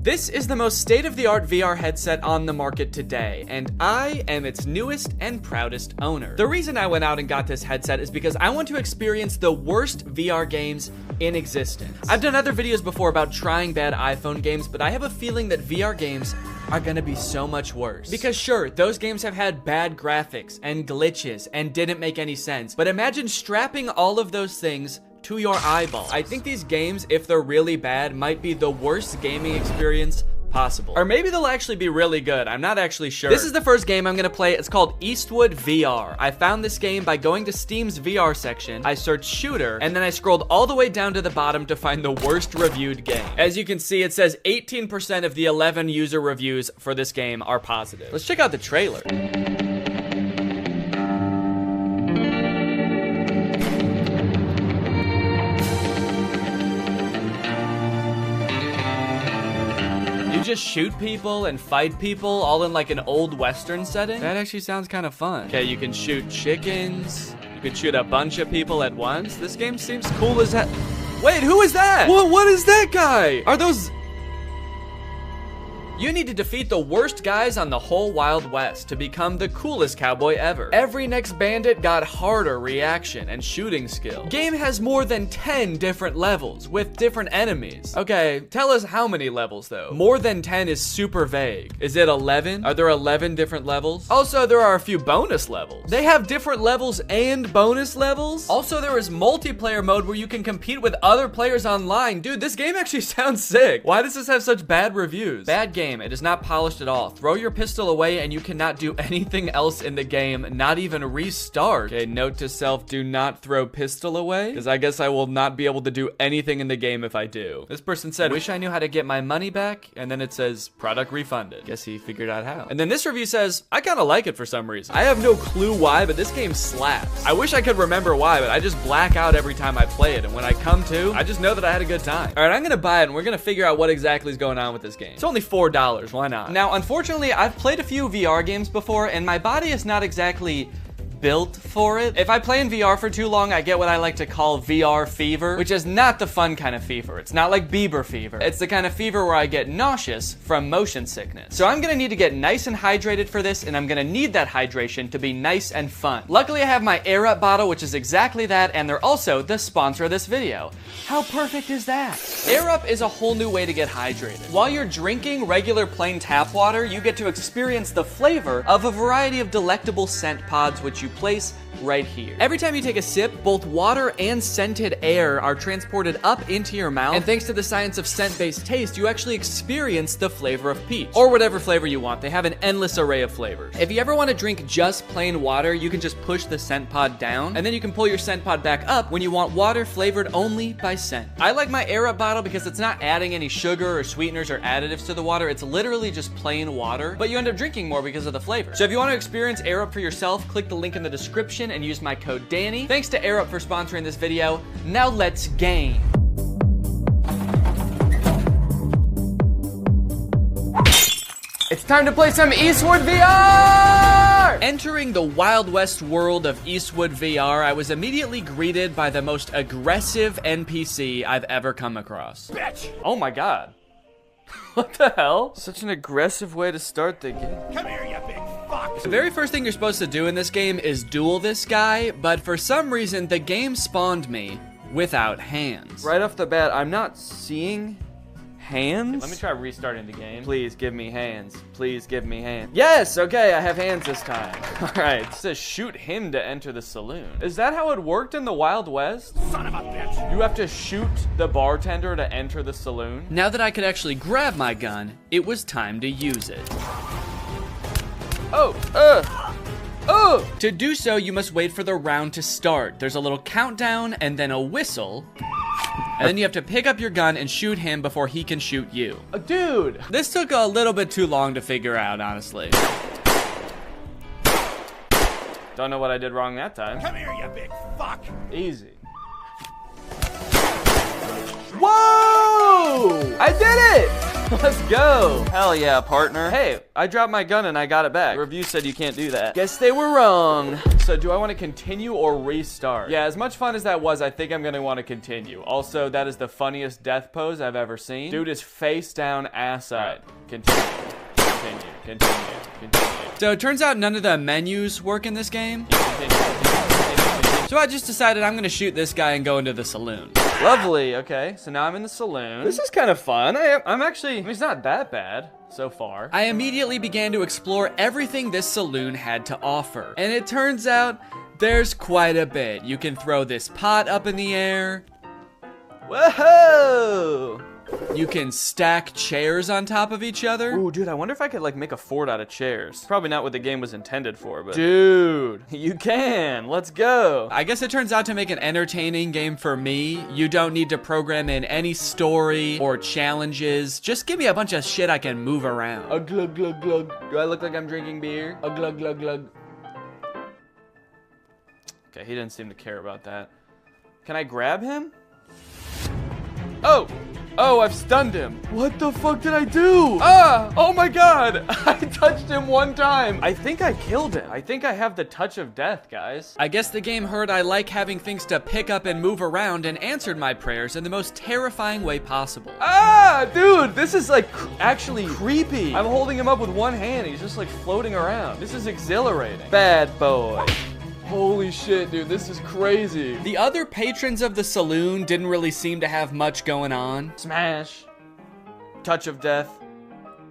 This is the most state-of-the-art VR headset on the market today, and I am its newest and proudest owner. The reason I went out and got this headset is because I want to experience the worst VR games in existence. I've done other videos before about trying bad iPhone games, but I have a feeling that VR games are gonna be so much worse. Because sure, those games have had bad graphics and glitches and didn't make any sense, but imagine strapping all of those things to your eyeballs. I think these games, if they're really bad, might be the worst gaming experience possible. Or maybe they'll actually be really good. I'm not actually sure. This is the first game I'm gonna play. It's called Eastwood VR. I found this game by going to Steam's VR section. I searched shooter, and then I scrolled all the way down to the bottom to find the worst reviewed game. As you can see, it says 18% of the 11 user reviews for this game are positive. Let's check out the trailer. You just shoot people and fight people all in like an old Western setting? That actually sounds kind of fun. Okay, you can shoot chickens. You can shoot a bunch of people at once. This game seems cool as hell. Wait, who is that? What is that guy? Are those... You need to defeat the worst guys on the whole Wild West to become the coolest cowboy ever. Every next bandit got harder reaction and shooting skill. Game has more than 10 different levels with different enemies. Okay, tell us how many levels though. More than 10 is super vague. Is it 11? Are there 11 different levels? Also, there are a few bonus levels. They have different levels and bonus levels? Also, there is multiplayer mode where you can compete with other players online. Dude, this game actually sounds sick. Why does this have such bad reviews? Bad game. It is not polished at all. Throw your pistol away and you cannot do anything else in the game, not even restart. Okay, note to self, do not throw pistol away, because I guess I will not be able to do anything in the game if I do. This person said, wish I knew how to get my money back, and then it says, product refunded. Guess he figured out how. And then this review says, I kind of like it for some reason. I have no clue why, but this game slaps. I wish I could remember why, but I just black out every time I play it, and when I come to, I just know that I had a good time. All right, I'm gonna buy it, and we're gonna figure out what exactly is going on with this game. It's only $4. Why not? Now, unfortunately, I've played a few VR games before, and my body is not exactly built for it. If I play in VR for too long, I get what I like to call VR fever, which is not the fun kind of fever. It's not like Bieber fever. It's the kind of fever where I get nauseous from motion sickness. So I'm gonna need to get nice and hydrated for this, and I'm gonna need that hydration to be nice and fun. Luckily, I have my Air Up bottle, which is exactly that, and they're also the sponsor of this video. How perfect is that? Air Up is a whole new way to get hydrated. While you're drinking regular plain tap water, you get to experience the flavor of a variety of delectable scent pods, which you place right here. Every time you take a sip, both water and scented air are transported up into your mouth, and thanks to the science of scent-based taste, you actually experience the flavor of peach, or whatever flavor you want. They have an endless array of flavors. If you ever want to drink just plain water, you can just push the scent pod down, and then you can pull your scent pod back up when you want water flavored only by scent. I like my Air Up bottle because it's not adding any sugar or sweeteners or additives to the water. It's literally just plain water, but you end up drinking more because of the flavor. So if you want to experience Air Up for yourself, click the link in the description and use my code Danny. Thanks to Air Up for sponsoring this video. Now let's game. It's time to play some Eastwood VR! Entering the Wild West world of Eastwood VR, I was immediately greeted by the most aggressive NPC I've ever come across. Bitch! Oh my god. What the hell? Such an aggressive way to start the game. Come here, you big fuck! The very first thing you're supposed to do in this game is duel this guy, but for some reason, the game spawned me without hands. Right off the bat, I'm not seeing hands? Okay, let me try restarting the game. Please give me hands. Please give me hands. Yes, okay, I have hands this time. All right, it says shoot him to enter the saloon. Is that how it worked in the Wild West? Son of a bitch. You have to shoot the bartender to enter the saloon? Now that I could actually grab my gun, it was time to use it. To do so, you must wait for the round to start. There's a little countdown and then a whistle. And then you have to pick up your gun and shoot him before he can shoot you. Dude! This took a little bit too long to figure out, honestly. Don't know what I did wrong that time. Come here, you big fuck! Easy. Whoa! I did it! Let's go. Hell yeah, partner. Hey, I dropped my gun and I got it back. The review said you can't do that. Guess they were wrong. So do I want to continue or restart? Yeah, as much fun as that was, I think I'm going to want to continue. Also, that is the funniest death pose I've ever seen. Dude is face down, ass up. Right. Continue. So it turns out none of the menus work in this game. So I just decided I'm gonna shoot this guy and go into the saloon. Lovely, okay. So now I'm in the saloon. This is kind of fun. I'm actually, I mean, it's not that bad so far. I immediately began to explore everything this saloon had to offer. And it turns out there's quite a bit. You can throw this pot up in the air. Whoa! You can stack chairs on top of each other. Ooh, dude, I wonder if I could, like, make a fort out of chairs. Probably not what the game was intended for, but... Dude, you can. Let's go. I guess it turns out to make an entertaining game for me, you don't need to program in any story or challenges. Just give me a bunch of shit I can move around. A glug, glug, glug. Do I look like I'm drinking beer? A glug, glug, glug. Okay, he didn't seem to care about that. Can I grab him? Oh! Oh, I've stunned him. What the fuck did I do? Ah! Oh my god! I touched him one time. I think I killed him. I think I have the touch of death, guys. I guess the game heard I like having things to pick up and move around and answered my prayers in the most terrifying way possible. Ah! Dude, this is like actually creepy. I'm holding him up with one hand. He's just like floating around. This is exhilarating. Bad boy. Holy shit, dude, this is crazy. The other patrons of the saloon didn't really seem to have much going on. Smash. Touch of death.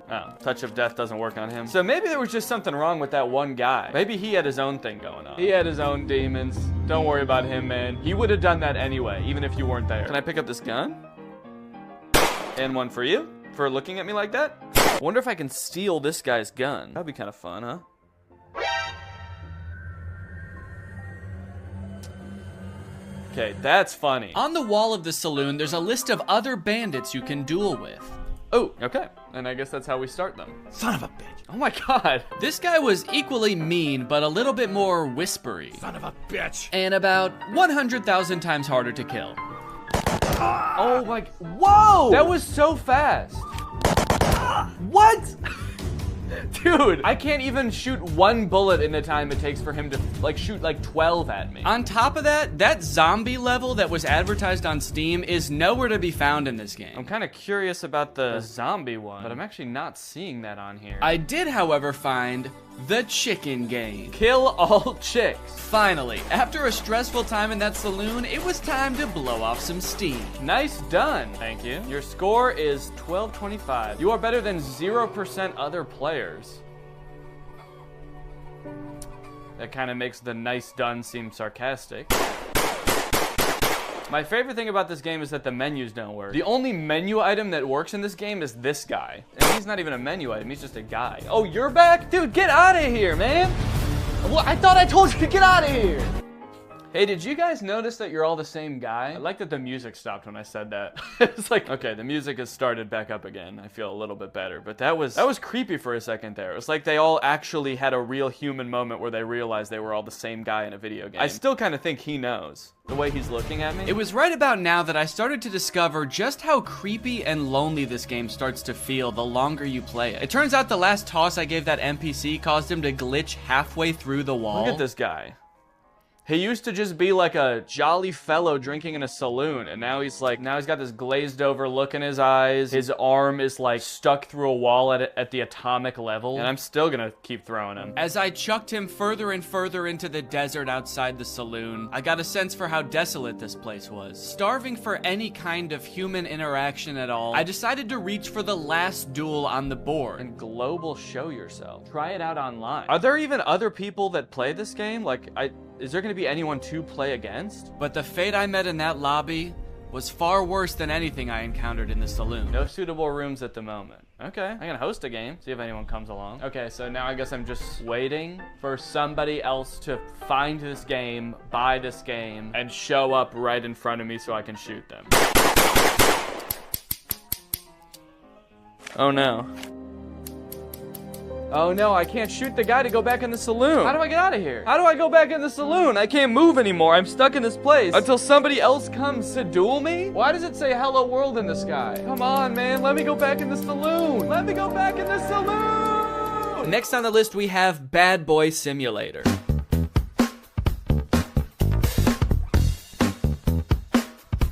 Oh, touch of death doesn't work on him. So maybe there was just something wrong with that one guy. Maybe he had his own thing going on. He had his own demons. Don't worry about him, man. He would have done that anyway, even if you weren't there. Can I pick up this gun? And one for you? For looking at me like that? I wonder if I can steal this guy's gun. That'd be kind of fun, huh? Okay, that's funny. On the wall of the saloon, there's a list of other bandits you can duel with. Oh, okay. And I guess that's how we start them. Son of a bitch. Oh my god. This guy was equally mean, but a little bit more whispery. Son of a bitch. And about 100,000 times harder to kill. Oh my, whoa! That was so fast. What? Dude, I can't even shoot one bullet in the time it takes for him to, like, shoot, like, 12 at me. On top of that, that zombie level that was advertised on Steam is nowhere to be found in this game. I'm kind of curious about the zombie one, but I'm actually not seeing that on here. I did, however, find the chicken game. Kill all chicks. Finally, after a stressful time in that saloon, it was time to blow off some steam. Nice done. Thank you. Your score is 1225. You are better than 0% other players. That kind of makes the nice done seem sarcastic. My favorite thing about this game is that the menus don't work. The only menu item that works in this game is this guy. And he's not even a menu item, he's just a guy. Oh, you're back? Dude, get out of here, man. Well, I thought I told you to get out of here. Hey, did you guys notice that you're all the same guy? I like that the music stopped when I said that. It's like, okay, the music has started back up again. I feel a little bit better, but that was creepy for a second there. It was like they all actually had a real human moment where they realized they were all the same guy in a video game. I still kind of think he knows. The way he's looking at me. It was right about now that I started to discover just how creepy and lonely this game starts to feel the longer you play it. It turns out the last toss I gave that NPC caused him to glitch halfway through the wall. Look at this guy. He used to just be like a jolly fellow drinking in a saloon, and now he's got this glazed over look in his eyes. His arm is like stuck through a wall at the atomic level, and I'm still gonna keep throwing him. As I chucked him further and further into the desert outside the saloon, I got a sense for how desolate this place was. Starving for any kind of human interaction at all, I decided to reach for the last duel on the board. And global show yourself. Try it out online. Are there even other people that play this game? Is there going to be anyone to play against? But the fate I met in that lobby was far worse than anything I encountered in the saloon. No suitable rooms at the moment. Okay, I'm gonna host a game, see if anyone comes along. Okay, so now I guess I'm just waiting for somebody else to find this game, buy this game, and show up right in front of me so I can shoot them. Oh no. Oh no, I can't shoot the guy to go back in the saloon. How do I get out of here? How do I go back in the saloon? I can't move anymore. I'm stuck in this place until somebody else comes to duel me? Why does it say hello world in the sky? Come on, man. Let me go back in the saloon. Let me go back in the saloon. Next on the list, we have Bad Boy Simulator.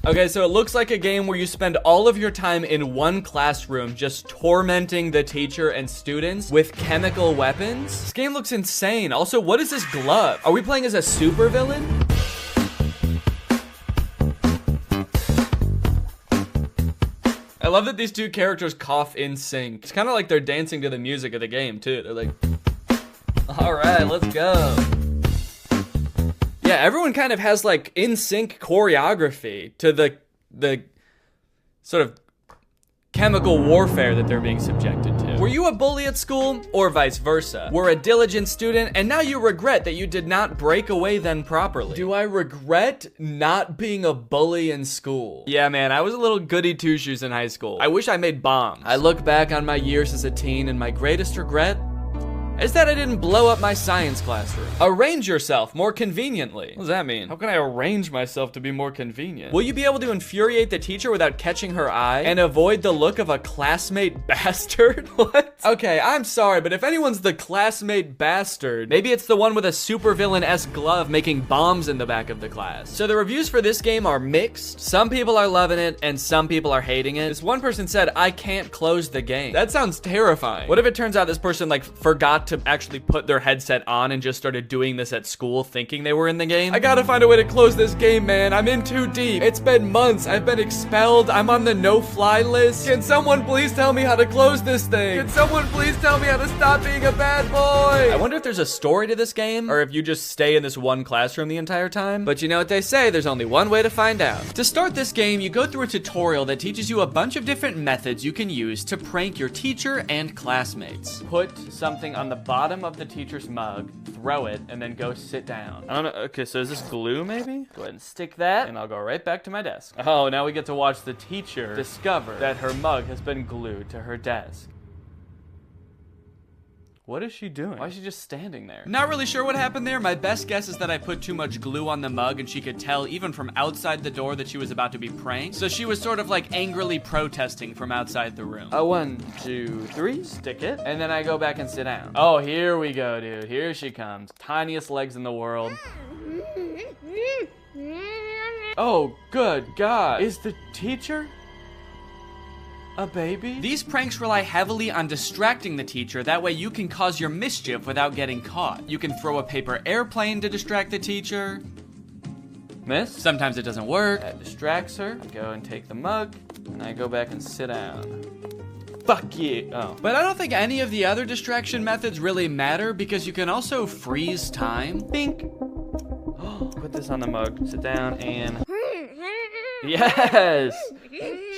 Okay, so it looks like a game where you spend all of your time in one classroom just tormenting the teacher and students with chemical weapons. This game looks insane. Also, what is this glove? Are we playing as a supervillain? I love that these two characters cough in sync. It's kind of like they're dancing to the music of the game, too. They're like, all right, let's go. Yeah, everyone kind of has like in-sync choreography to the sort of chemical warfare that they're being subjected to. Were you a bully at school, or vice versa? Were a diligent student, and now you regret that you did not break away then properly? Do I regret not being a bully in school? Yeah, man, I was a little goody two-shoes in high school. I wish I made bombs. I look back on my years as a teen, and my greatest regret is that I didn't blow up my science classroom. Arrange yourself more conveniently. What does that mean? How can I arrange myself to be more convenient? Will you be able to infuriate the teacher without catching her eye and avoid the look of a classmate bastard? What? Okay, I'm sorry, but if anyone's the classmate bastard, maybe it's the one with a supervillain-esque glove making bombs in the back of the class. So the reviews for this game are mixed. Some people are loving it and some people are hating it. This one person said, I can't close the game. That sounds terrifying. What if it turns out this person like forgot to actually put their headset on and just started doing this at school thinking they were in the game? I gotta find a way to close this game, man. I'm in too deep. It's been months. I've been expelled. I'm on the no-fly list. Can someone please tell me how to close this thing? Can someone please tell me how to stop being a bad boy? I wonder if there's a story to this game or if you just stay in this one classroom the entire time. But you know what they say, there's only one way to find out. To start this game, you go through a tutorial that teaches you a bunch of different methods you can use to prank your teacher and classmates. Put something on the bottom of the teacher's mug, throw it, and then go sit down. I don't know. Okay, so is this glue maybe? Go ahead and stick that, and I'll go right back to my desk. Oh, now we get to watch the teacher discover that her mug has been glued to her desk. What is she doing? Why is she just standing there? Not really sure what happened there. My best guess is that I put too much glue on the mug and she could tell even from outside the door that she was about to be pranked. So she was sort of like angrily protesting from outside the room. 1, 2, 3, stick it. And then I go back and sit down. Oh, here we go, dude. Here she comes. Tiniest legs in the world. Oh, good God. Is the teacher a baby? These pranks rely heavily on distracting the teacher, that way you can cause your mischief without getting caught. You can throw a paper airplane to distract the teacher. Miss? Sometimes it doesn't work. That distracts her. I go and take the mug, and I go back and sit down. Fuck you. Oh. But I don't think any of the other distraction methods really matter because you can also freeze time. Bink. Put this on the mug, sit down, and... Yes!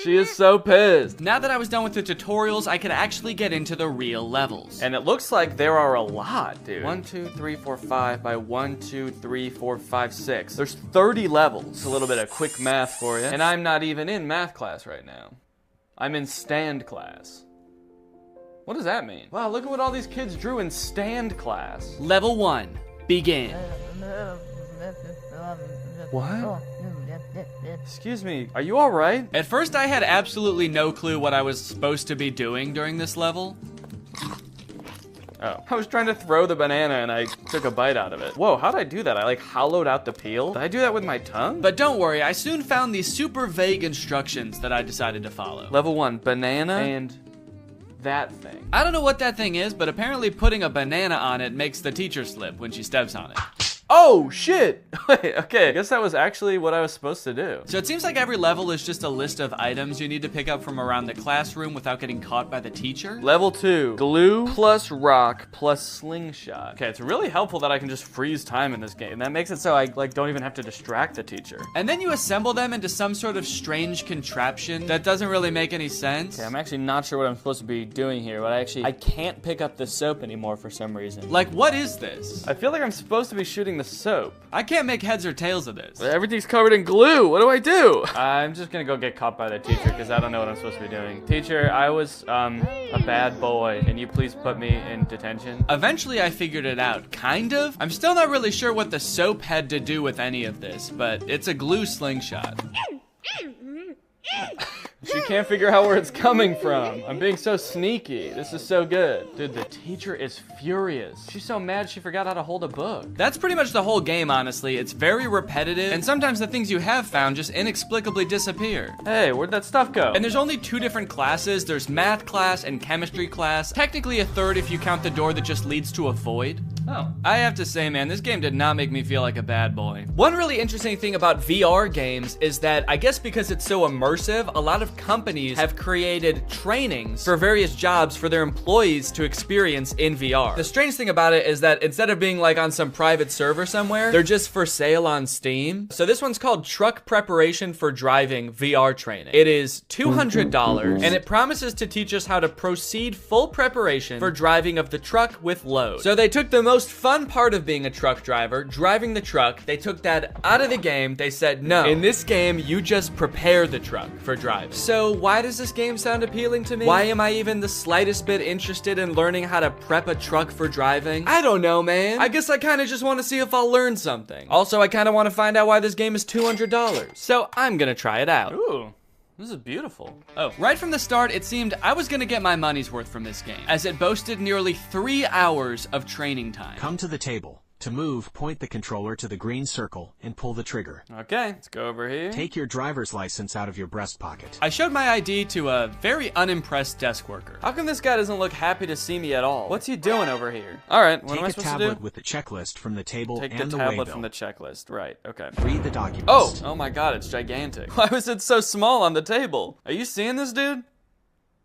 She is so pissed. Now that I was done with the tutorials, I could actually get into the real levels. And it looks like there are a lot, dude. 1, 2, 3, 4, 5 by 1, 2, 3, 4, 5, 6. There's 30 levels. A little bit of quick math for you. And I'm not even in math class right now. I'm in stand class. What does that mean? Wow, look at what all these kids drew in stand class. Level 1, begin. What? Excuse me, are you all right? At first I had absolutely no clue what I was supposed to be doing during this level. Oh, I was trying to throw the banana and I took a bite out of it. Whoa, how'd I do that? I like hollowed out the peel? Did I do that with my tongue? But don't worry, I soon found these super vague instructions that I decided to follow. Level 1, banana and that thing. I don't know what that thing is, but apparently putting a banana on it makes the teacher slip when she steps on it. Oh, shit! Wait, okay, I guess that was actually what I was supposed to do. So it seems like every level is just a list of items you need to pick up from around the classroom without getting caught by the teacher. Level 2, glue plus rock plus slingshot. Okay, it's really helpful that I can just freeze time in this game. That makes it so I like don't even have to distract the teacher. And then you assemble them into some sort of strange contraption that doesn't really make any sense. Okay, I'm actually not sure what I'm supposed to be doing here, but I can't pick up the soap anymore for some reason. Like, what is this? I feel like I'm supposed to be shooting the soap? I can't make heads or tails of this. Everything's covered in glue. What do I do? I'm just gonna go get caught by the teacher because I don't know what I'm supposed to be doing. Teacher, I was a bad boy. Can you please put me in detention? Eventually I figured it out, kind of. I'm still not really sure what the soap had to do with any of this, but it's a glue slingshot. She can't figure out where it's coming from. I'm being so sneaky. This is so good. Dude, the teacher is furious. She's so mad she forgot how to hold a book. That's pretty much the whole game, honestly. It's very repetitive, and sometimes the things you have found just inexplicably disappear. Hey, where'd that stuff go? And there's only 2 different classes. There's math class and chemistry class. Technically a third if you count the door that just leads to a void. Oh. I have to say, man, this game did not make me feel like a bad boy. One really interesting thing about VR games is that I guess because it's so immersive, a lot of companies have created trainings for various jobs for their employees to experience in VR. The strange thing about it is that instead of being like on some private server somewhere, they're just for sale on Steam. So this one's called Truck Preparation for Driving VR Training. It is $200 and it promises to teach us how to proceed full preparation for driving of the truck with load. So they took the most fun part of being a truck driver, driving the truck, they took that out of the game. They said, no, in this game, you just prepare the truck for driving. So why does this game sound appealing to me? Why am I even the slightest bit interested in learning how to prep a truck for driving? I don't know, man. I guess I kind of just want to see if I'll learn something. Also, I kind of want to find out why this game is $200. So I'm gonna try it out. Ooh. This is beautiful. Oh, right from the start, it seemed I was gonna get my money's worth from this game, as it boasted nearly 3 hours of training time. Come to the table. To move, point the controller to the green circle and pull the trigger. Okay, let's go over here. Take your driver's license out of your breast pocket. I showed my ID to a very unimpressed desk worker. How come this guy doesn't look happy to see me at all? What's he doing over here? All right, what am I supposed to do? Take a tablet with the checklist from the table Take and the the tablet waybill. from the checklist. Right, okay. Read the document. Oh my god, it's gigantic. Why was it so small on the table? Are you seeing this, dude?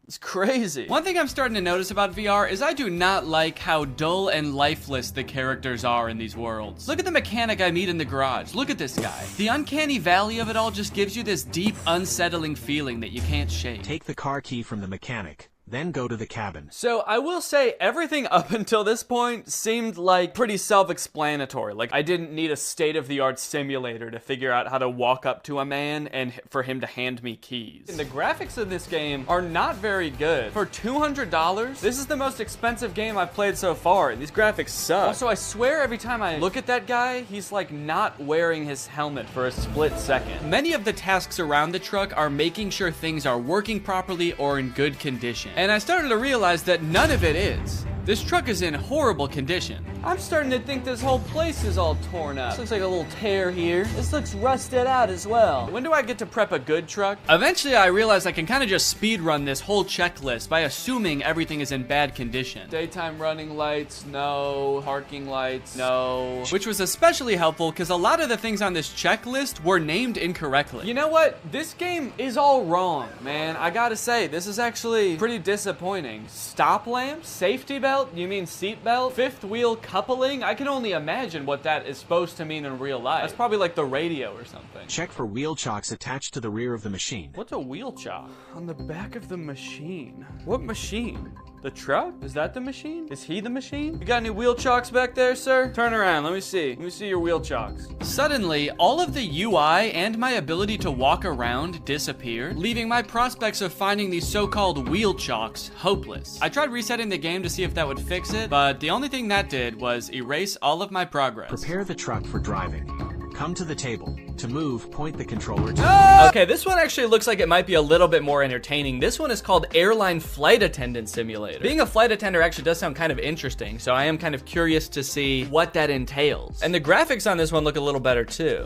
It's crazy. One thing I'm starting to notice about VR is I do not like how dull and lifeless the characters are in these worlds. Look at the mechanic I meet in the garage. Look at this guy. The uncanny valley of it all just gives you this deep, unsettling feeling that you can't shake. Take the car key from the mechanic. Then go to the cabin. So I will say everything up until this point seemed like pretty self-explanatory. Like I didn't need a state-of-the-art simulator to figure out how to walk up to a man and for him to hand me keys. And the graphics of this game are not very good. For $200, this is the most expensive game I've played so far, and these graphics suck. Also, I swear every time I look at that guy, he's like not wearing his helmet for a split second. Many of the tasks around the truck are making sure things are working properly or in good condition. And I started to realize that none of it is. This truck is in horrible condition. I'm starting to think this whole place is all torn up. This looks like a little tear here. This looks rusted out as well. When do I get to prep a good truck? Eventually, I realized I can kind of just speed run this whole checklist by assuming everything is in bad condition. Daytime running lights, no. Parking lights, no. Which was especially helpful because a lot of the things on this checklist were named incorrectly. You know what? This game is all wrong, man. I gotta say, this is actually pretty disappointing. Stop lamp? Safety belt? You mean seat belt? Fifth wheel coupling? I can only imagine what that is supposed to mean in real life. That's probably like the radio or something. Check for wheel chocks attached to the rear of the machine. What's a wheel chock? On the back of the machine. What machine? The truck? Is that the machine? Is he the machine? You got any wheel chocks back there, sir? Turn around, let me see. Let me see your wheel chocks. Suddenly, all of the UI and my ability to walk around disappeared, leaving my prospects of finding these so-called wheel chocks hopeless. I tried resetting the game to see if that would fix it, but the only thing that did was erase all of my progress. Prepare the truck for driving. Come to the table. To move, point the controller to... Okay, this one actually looks like it might be a little bit more entertaining. This one is called Airline Flight Attendant Simulator. Being a flight attendant actually does sound kind of interesting, so I am kind of curious to see what that entails. And the graphics on this one look a little better too.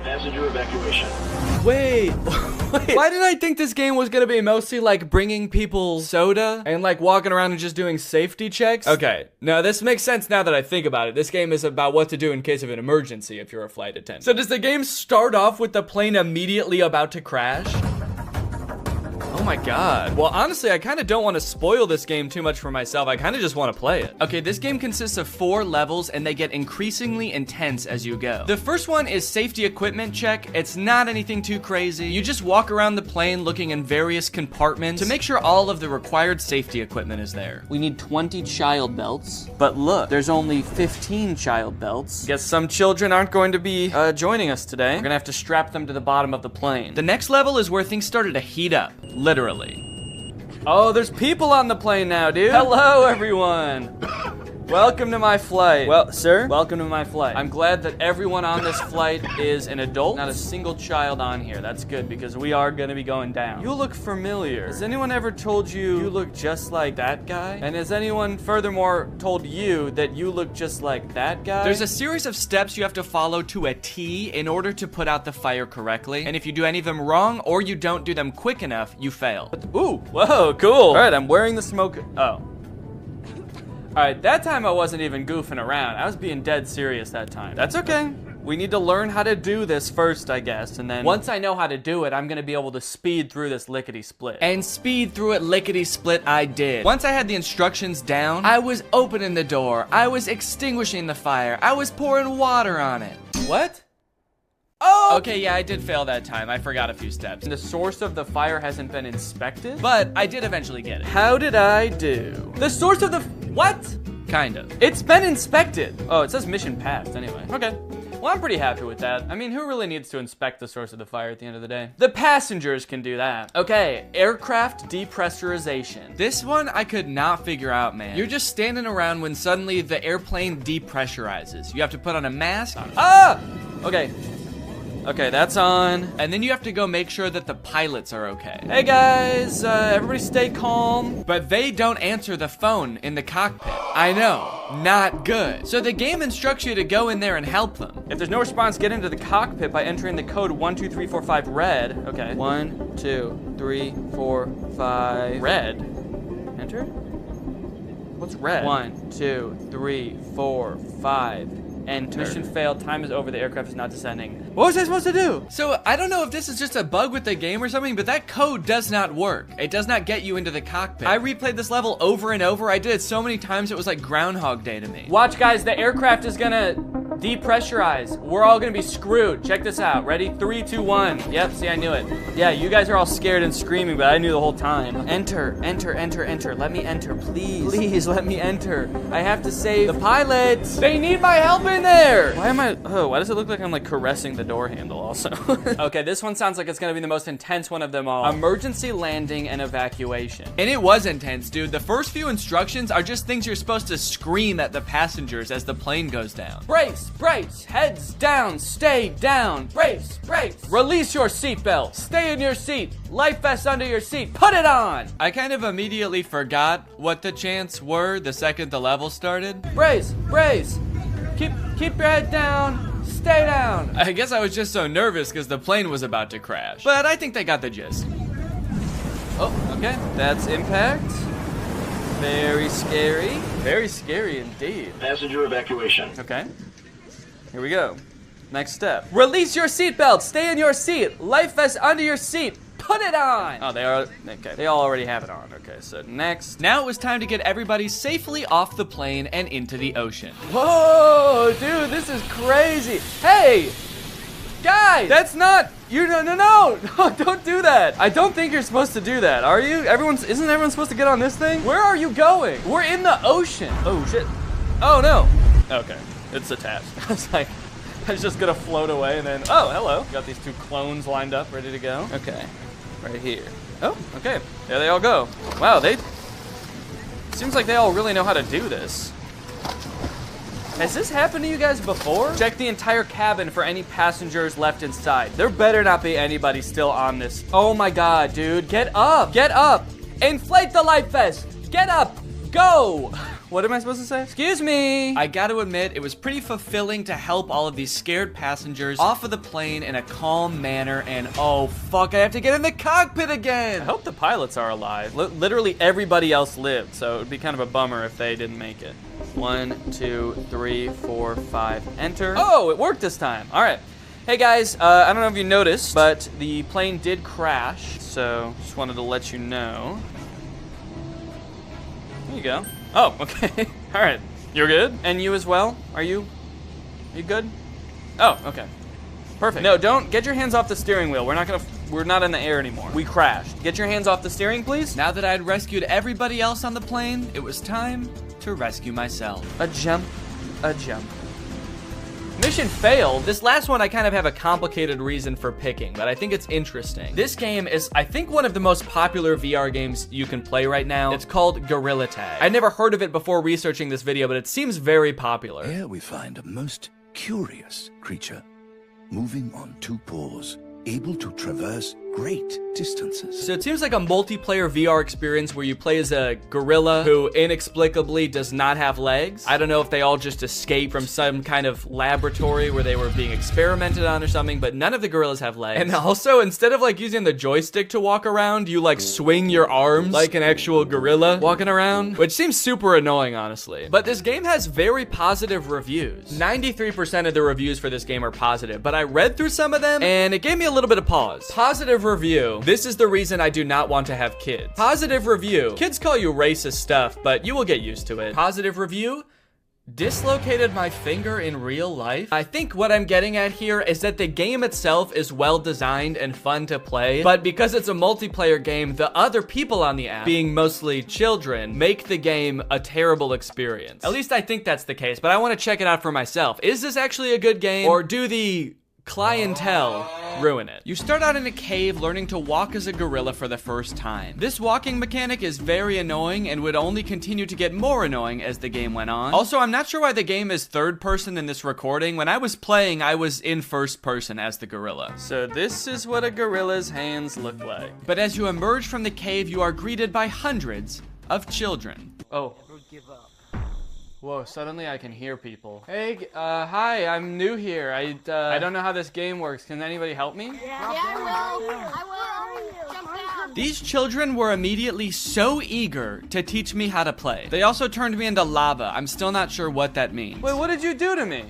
Passenger evacuation. Wait, why did I think this game was gonna be mostly like bringing people soda and like walking around and just doing safety checks? Okay, no, this makes sense now that I think about it. This game is about what to do in case of an emergency if you're a flight attendant. So does the game start off with the plane immediately about to crash? Oh my god. Well, honestly, I kind of don't want to spoil this game too much for myself. I kind of just want to play it. Okay, this game consists of 4 levels, and they get increasingly intense as you go. The first one is safety equipment check. It's not anything too crazy. You just walk around the plane looking in various compartments to make sure all of the required safety equipment is there. We need 20 child belts, but look, there's only 15 child belts. Guess some children aren't going to be joining us today. We're gonna have to strap them to the bottom of the plane. The next level is where things started to heat up, literally. Oh, there's people on the plane now, dude. Hello, everyone. Welcome to my flight. Well, sir, welcome to my flight. I'm glad that everyone on this flight is an adult, not a single child on here. That's good, because we are gonna be going down. You look familiar. Has anyone ever told you you look just like that guy? And has anyone furthermore told you that you look just like that guy? There's a series of steps you have to follow to a T in order to put out the fire correctly, and if you do any of them wrong or you don't do them quick enough, you fail. Ooh, whoa, cool. All right, I'm wearing the smoke. Oh. All right, that time I wasn't even goofing around. I was being dead serious that time. That's okay. We need to learn how to do this first, I guess, and then once I know how to do it, I'm gonna be able to speed through this lickety-split. And speed through it lickety-split I did. Once I had the instructions down, I was opening the door, I was extinguishing the fire, I was pouring water on it. What? Oh! Okay, yeah, I did fail that time. I forgot a few steps. The source of the fire hasn't been inspected? But I did eventually get it. How did I do? The source of the what? Kind of. It's been inspected. Oh, it says mission passed anyway. Okay. Well, I'm pretty happy with that. I mean, who really needs to inspect the source of the fire at the end of the day? The passengers can do that. Okay, aircraft depressurization. This one I could not figure out, man. You're just standing around when suddenly the airplane depressurizes. You have to put on a mask. Ah! Okay. Okay, that's on. And then you have to go make sure that the pilots are okay. Hey guys, everybody stay calm. But they don't answer the phone in the cockpit. I know, not good. So the game instructs you to go in there and help them. If there's no response, get into the cockpit by entering the code 12345 red. Okay. 1, 2, 3, 4, 5. Red? Enter? What's red? 1, 2, 3, 4, 5. Enter. Mission failed. Time is over. The aircraft is not descending. What was I supposed to do? So I don't know if this is just a bug with the game or something, but that code does not work. It does not get you into the cockpit. I replayed this level over and over. I did it so many times it was like Groundhog Day to me. Watch, guys. The aircraft is gonna depressurize. We're all gonna be screwed. Check this out. Ready? 3, 2, 1. Yep. See, I knew it. Yeah, you guys are all scared and screaming, but I knew the whole time. Enter. Enter. Enter. Enter. Let me enter, please. Please let me enter. I have to save the pilots. They need my help in there. Why does it look like I'm like caressing the door handle also? Okay, this one sounds like it's gonna be the most intense one of them all. Emergency landing and evacuation. And it was intense, dude. The first few instructions are just things you're supposed to scream at the passengers as the plane goes down. Brace, brace, heads down, stay down. Brace, brace. Release your seatbelt. Stay in your seat. Life vest under your seat. Put it on. I kind of immediately forgot what the chants were the second the level started. Brace, brace. Keep your head down. Stay down. I guess I was just so nervous because the plane was about to crash. But I think they got the gist. Oh, okay. That's impact. Very scary. Very scary indeed. Passenger evacuation. Okay. Here we go. Next step. Release your seatbelt. Stay in your seat. Life vest under your seat. Put it on. Oh, they are. Okay. They all already have it on. Okay, so next. Now it was time to get everybody safely off the plane and into the ocean. Whoa, dude, this is crazy. Hey, guys, that's not. No, don't do that. I don't think you're supposed to do that. Are you? Isn't everyone supposed to get on this thing? Where are you going? We're in the ocean. Oh shit. Oh no. Okay, it's attached. I was like, I was just gonna float away and then. Oh, hello. Got these 2 clones lined up, ready to go. Okay. Right here. Oh, okay. There they all go. Wow, seems like they all really know how to do this. Has this happened to you guys before? Check the entire cabin for any passengers left inside. There better not be anybody still on this. Oh my god, dude. Get up. Get up. Inflate the life vest. Get up. Go. What am I supposed to say? Excuse me. I gotta admit, it was pretty fulfilling to help all of these scared passengers off of the plane in a calm manner, and oh fuck, I have to get in the cockpit again. I hope the pilots are alive. Literally everybody else lived, so it would be kind of a bummer if they didn't make it. 1, 2, 3, 4, 5, enter. Oh, it worked this time. All right. Hey guys, I don't know if you noticed, but the plane did crash, so just wanted to let you know. There you go. Oh, okay. All right. You're good? And you as well? Are you good? Oh, okay. Perfect. No, don't get your hands off the steering wheel. We're not in the air anymore. We crashed. Get your hands off the steering, please. Now that I'd rescued everybody else on the plane, it was time to rescue myself. A jump. Mission failed. This last one I kind of have a complicated reason for picking, but I think it's interesting. This game is, I think, one of the most popular VR games you can play right now. It's called Gorilla Tag. I'd never heard of it before researching this video, but it seems very popular. Here we find a most curious creature, moving on two paws, able to traverse great distances. So it seems like a multiplayer VR experience where you play as a gorilla who inexplicably does not have legs. I don't know if they all just escaped from some kind of laboratory where they were being experimented on or something, but none of the gorillas have legs. And also, instead of like using the joystick to walk around, you like swing your arms like an actual gorilla walking around, which seems super annoying, honestly. But this game has very positive reviews. 93% of the reviews for this game are positive, but I read through some of them and it gave me a little bit of pause. Positive review. This is the reason I do not want to have kids. Positive review. Kids call you racist stuff, but you will get used to it. Positive review. Dislocated my finger in real life. I think what I'm getting at here is that the game itself is well designed and fun to play, but because it's a multiplayer game, the other people on the app, being mostly children, make the game a terrible experience. At least I think that's the case, but I want to check it out for myself. Is this actually a good game, or do the clientele ruin it? You start out in a cave learning to walk as a gorilla for the first time. This walking mechanic is very annoying and would only continue to get more annoying as the game went on. Also, I'm not sure why the game is third person in this recording. When I was playing, I was in first person as the gorilla. So this is what a gorilla's hands look like. But as you emerge from the cave, you are greeted by hundreds of children. Oh. Whoa, suddenly I can hear people. Hey, hi, I'm new here. I don't know how this game works. Can anybody help me? Yeah, I will. Jump down. These children were immediately so eager to teach me how to play. They also turned me into lava. I'm still not sure what that means. Wait, what did you do to me?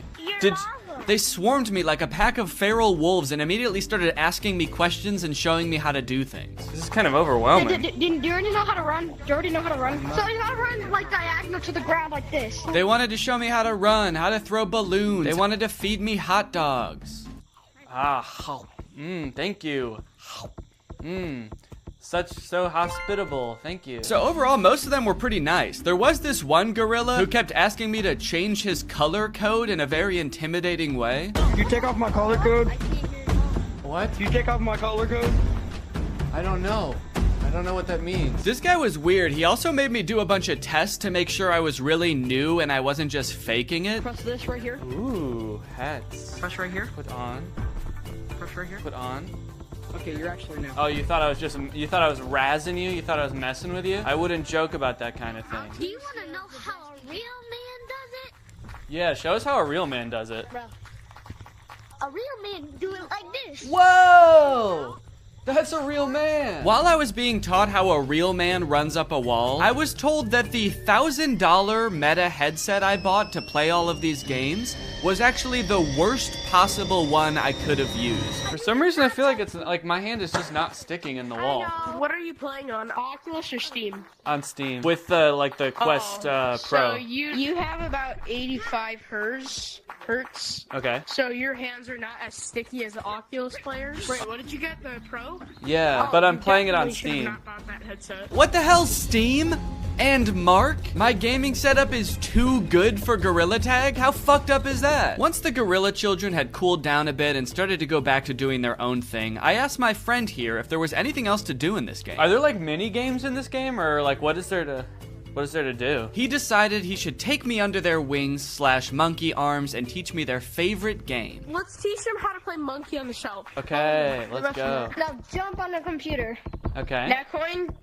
They swarmed me like a pack of feral wolves and immediately started asking me questions and showing me how to do things. This is kind of overwhelming. Do you already know how to run? Do you already know how to run? So you gotta run like diagonal to the ground like this. They wanted to show me how to run, how to throw balloons. They wanted to feed me hot dogs. Thank you. So hospitable, thank you. So overall, most of them were pretty nice. There was this one gorilla who kept asking me to change his color code in a very intimidating way. You take off my color code? What? You take off my color code? I don't know. I don't know what that means. This guy was weird. He also made me do a bunch of tests to make sure I was really new and I wasn't just faking it. Press this right here. Ooh, hats. Press right here. Put on. Press right here. Put on. Okay, you're actually new. Oh, you thought I was razzing you? You thought I was messing with you? I wouldn't joke about that kind of thing. Do you want to know how a real man does it? Yeah, show us how a real man does it. Bro, a real man do it like this. Whoa! That's a real man! While I was being taught how a real man runs up a wall, I was told that the $1,000 Meta headset I bought to play all of these games was actually the worst possible one I could have used. For some reason, I feel like it's like my hand is just not sticking in the wall. What are you playing on, Oculus or Steam? On Steam. With the Quest Pro. So you have about 85 hertz. Okay. So your hands are not as sticky as the Oculus players. Wait, what did you get? The Pro? Yeah, but I'm playing it on Definitely should Steam. have not bought that headset. What the hell, Steam? And Mark? My gaming setup is too good for Gorilla Tag? How fucked up is that? Once the gorilla children had cooled down a bit and started to go back to doing their own thing, I asked my friend here if there was anything else to do in this game. Are there like mini games in this game, or like what is there to do? He decided he should take me under their wings / monkey arms and teach me their favorite game. Let's teach them how to play Monkey on the Shelf. Okay, let's go. Now jump on the computer. Okay. Now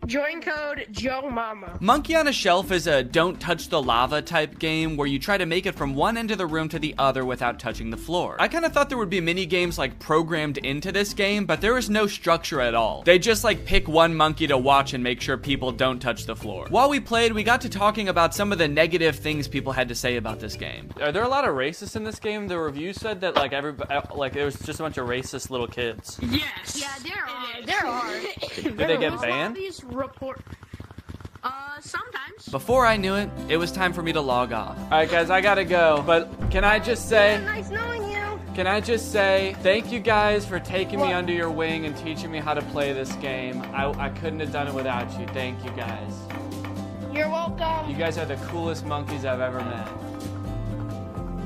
join code Joe Mama. Monkey on a Shelf is a don't touch the lava type game where you try to make it from one end of the room to the other without touching the floor. I kind of thought there would be mini games like programmed into this game, but there is no structure at all. They just like pick one monkey to watch and make sure people don't touch the floor. While we played, we we got to talking about some of the negative things people had to say about this game. Are there a lot of racists in this game? The review said that like it was just a bunch of racist little kids. Yes. Yeah, there are. Did they get banned? These report. Sometimes. Before I knew it, it was time for me to log off. All right, guys, I gotta go. But can I just say? Nice knowing you. Can I just say thank you guys for taking me under your wing and teaching me how to play this game. I couldn't have done it without you. Thank you guys. You're welcome. You guys are the coolest monkeys I've ever met.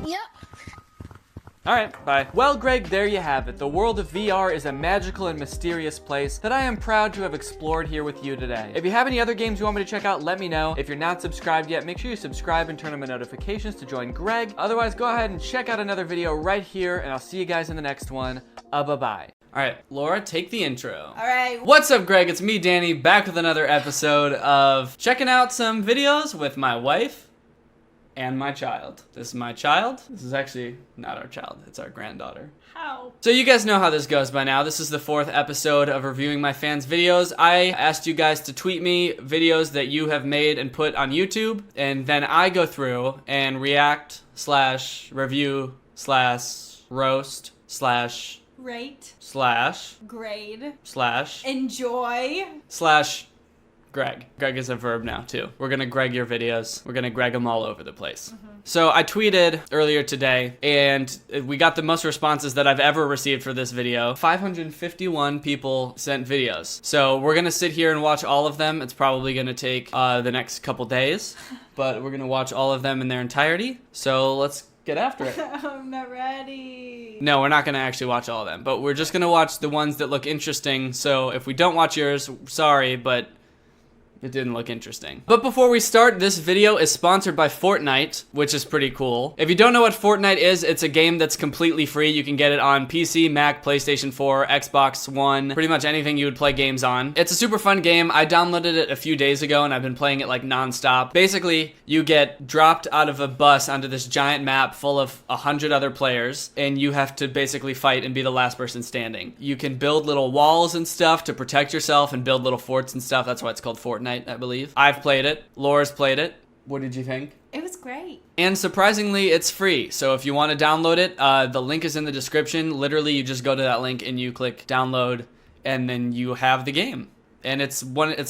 Yep. All right, bye. Well, Greg, there you have it. The world of VR is a magical and mysterious place that I am proud to have explored here with you today. If you have any other games you want me to check out, let me know. If you're not subscribed yet, make sure you subscribe and turn on my notifications to join Greg. Otherwise, go ahead and check out another video right here, and I'll see you guys in the next one. Bye-bye. All right, Laura, take the intro. All right. What's up, Greg? It's me, Danny, back with another episode of checking out some videos with my wife and my child. This is my child. This is actually not our child. It's our granddaughter. How? So you guys know how this goes by now. This is the 4th episode of reviewing my fans' videos. I asked you guys to tweet me videos that you have made and put on YouTube, and then I go through and react / review / roast / Rate. / Grade. / Enjoy. / Greg. Greg is a verb now, too. We're gonna Greg your videos. We're gonna Greg them all over the place. So I tweeted earlier today, and we got the most responses that I've ever received for this video. 551 people sent videos. So we're gonna sit here and watch all of them. It's probably gonna take the next couple days, but we're gonna watch all of them in their entirety. So let's get after it. I'm not ready. No, we're not going to actually watch all of them, but we're just going to watch the ones that look interesting. So if we don't watch yours, sorry, but it didn't look interesting. But before we start, this video is sponsored by Fortnite, which is pretty cool. If you don't know what Fortnite is, it's a game that's completely free. You can get it on PC, Mac, PlayStation 4, Xbox One, pretty much anything you would play games on. It's a super fun game. I downloaded it a few days ago and I've been playing it like nonstop. Basically, you get dropped out of a bus onto this giant map full of 100 other players, and you have to basically fight and be the last person standing. You can build little walls and stuff to protect yourself and build little forts and stuff. That's why it's called Fortnite, I believe. I've played it. Laura's played it. What did you think? It was great. And surprisingly, it's free. So if you want to download it, the link is in the description. Literally, you just go to that link and you click download, and then you have the game. And it's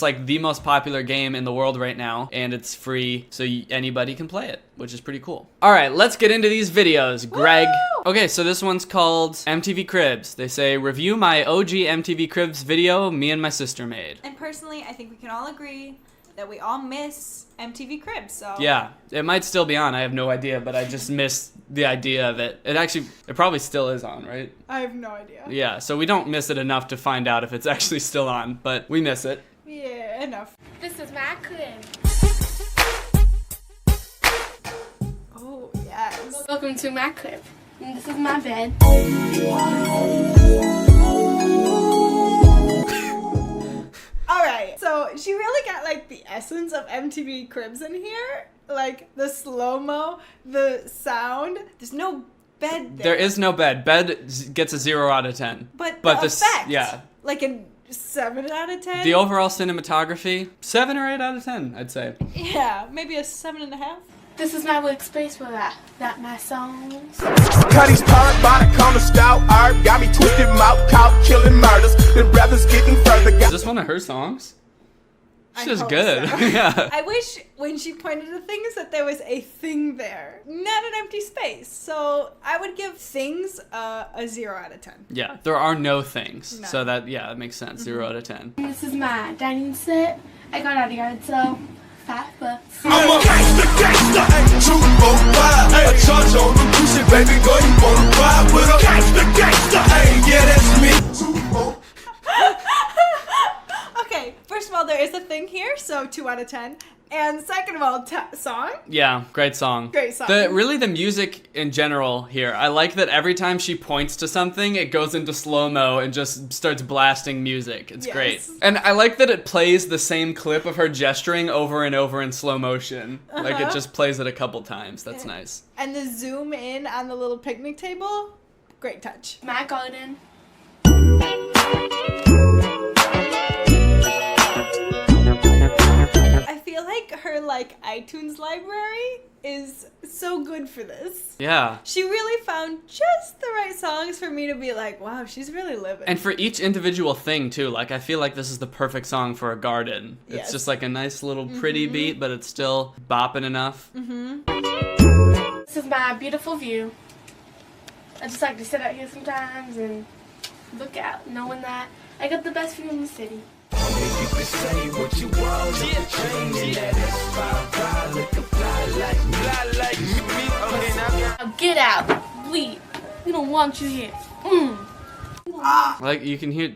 like the most popular game in the world right now, and it's free, so anybody can play it, which is pretty cool. All right, let's get into these videos, Greg. Woo! Okay, so this one's called MTV Cribs. They say, review my OG MTV Cribs video me and my sister made. And personally, I think we can all agree that we all miss MTV Cribs, so. Yeah, it might still be on, I have no idea, but I just miss the idea of it. It probably still is on, right? I have no idea. Yeah, so we don't miss it enough to find out if it's actually still on, but we miss it. Yeah, enough. This is my crib. Oh, yes. Welcome to my crib. And this is my bed. Alright, so she really got like the essence of MTV Cribs in here. Like the slow-mo, the sound. There's no bed there. There is no bed. Bed gets a 0 out of 10. But the the effect. yeah. Like a 7 out of 10? The overall cinematography, 7 or 8 out of 10, I'd say. Yeah, maybe a 7.5. This is my workspace where I write my songs. Cuddy's part by the corner stout art got me twisted mouth caught killing murders. The brothers getting further. Is this one of her songs? She's just hope good. so. Yeah. I wish when she pointed to things that there was a thing there, not an empty space. So I would give things a 0 out of 10. Yeah, there are no things. No. So that makes sense. 0 out of 10. This is my dining set. I got out of yard sale. $5. I'm a gangsta, ayy, 245, ayy, a charge on the pussy, baby girl, you wanna ride with a gangsta, ayy, yeah, that's me. 245. Okay, first of all, there is a thing here, so 2 out of 10. And second of all, song. Yeah, great song. Great song. Really the music in general here. I like that every time she points to something, it goes into slow-mo and just starts blasting music. It's Yes. great. And I like that it plays the same clip of her gesturing over and over in slow motion. Like it just plays it a couple times. That's nice. And the zoom in on the little picnic table, great touch. My garden. I feel like her like iTunes library is so good for this. Yeah. She really found just the right songs for me to be like, wow, she's really living. And for each individual thing too, like I feel like this is the perfect song for a garden. It's Yes. just like a nice little pretty beat, but it's still bopping enough. This is my beautiful view. I just like to sit out here sometimes and look out, knowing that I got the best view in the city. Now get out, leave. We don't want you here. Like you can hear,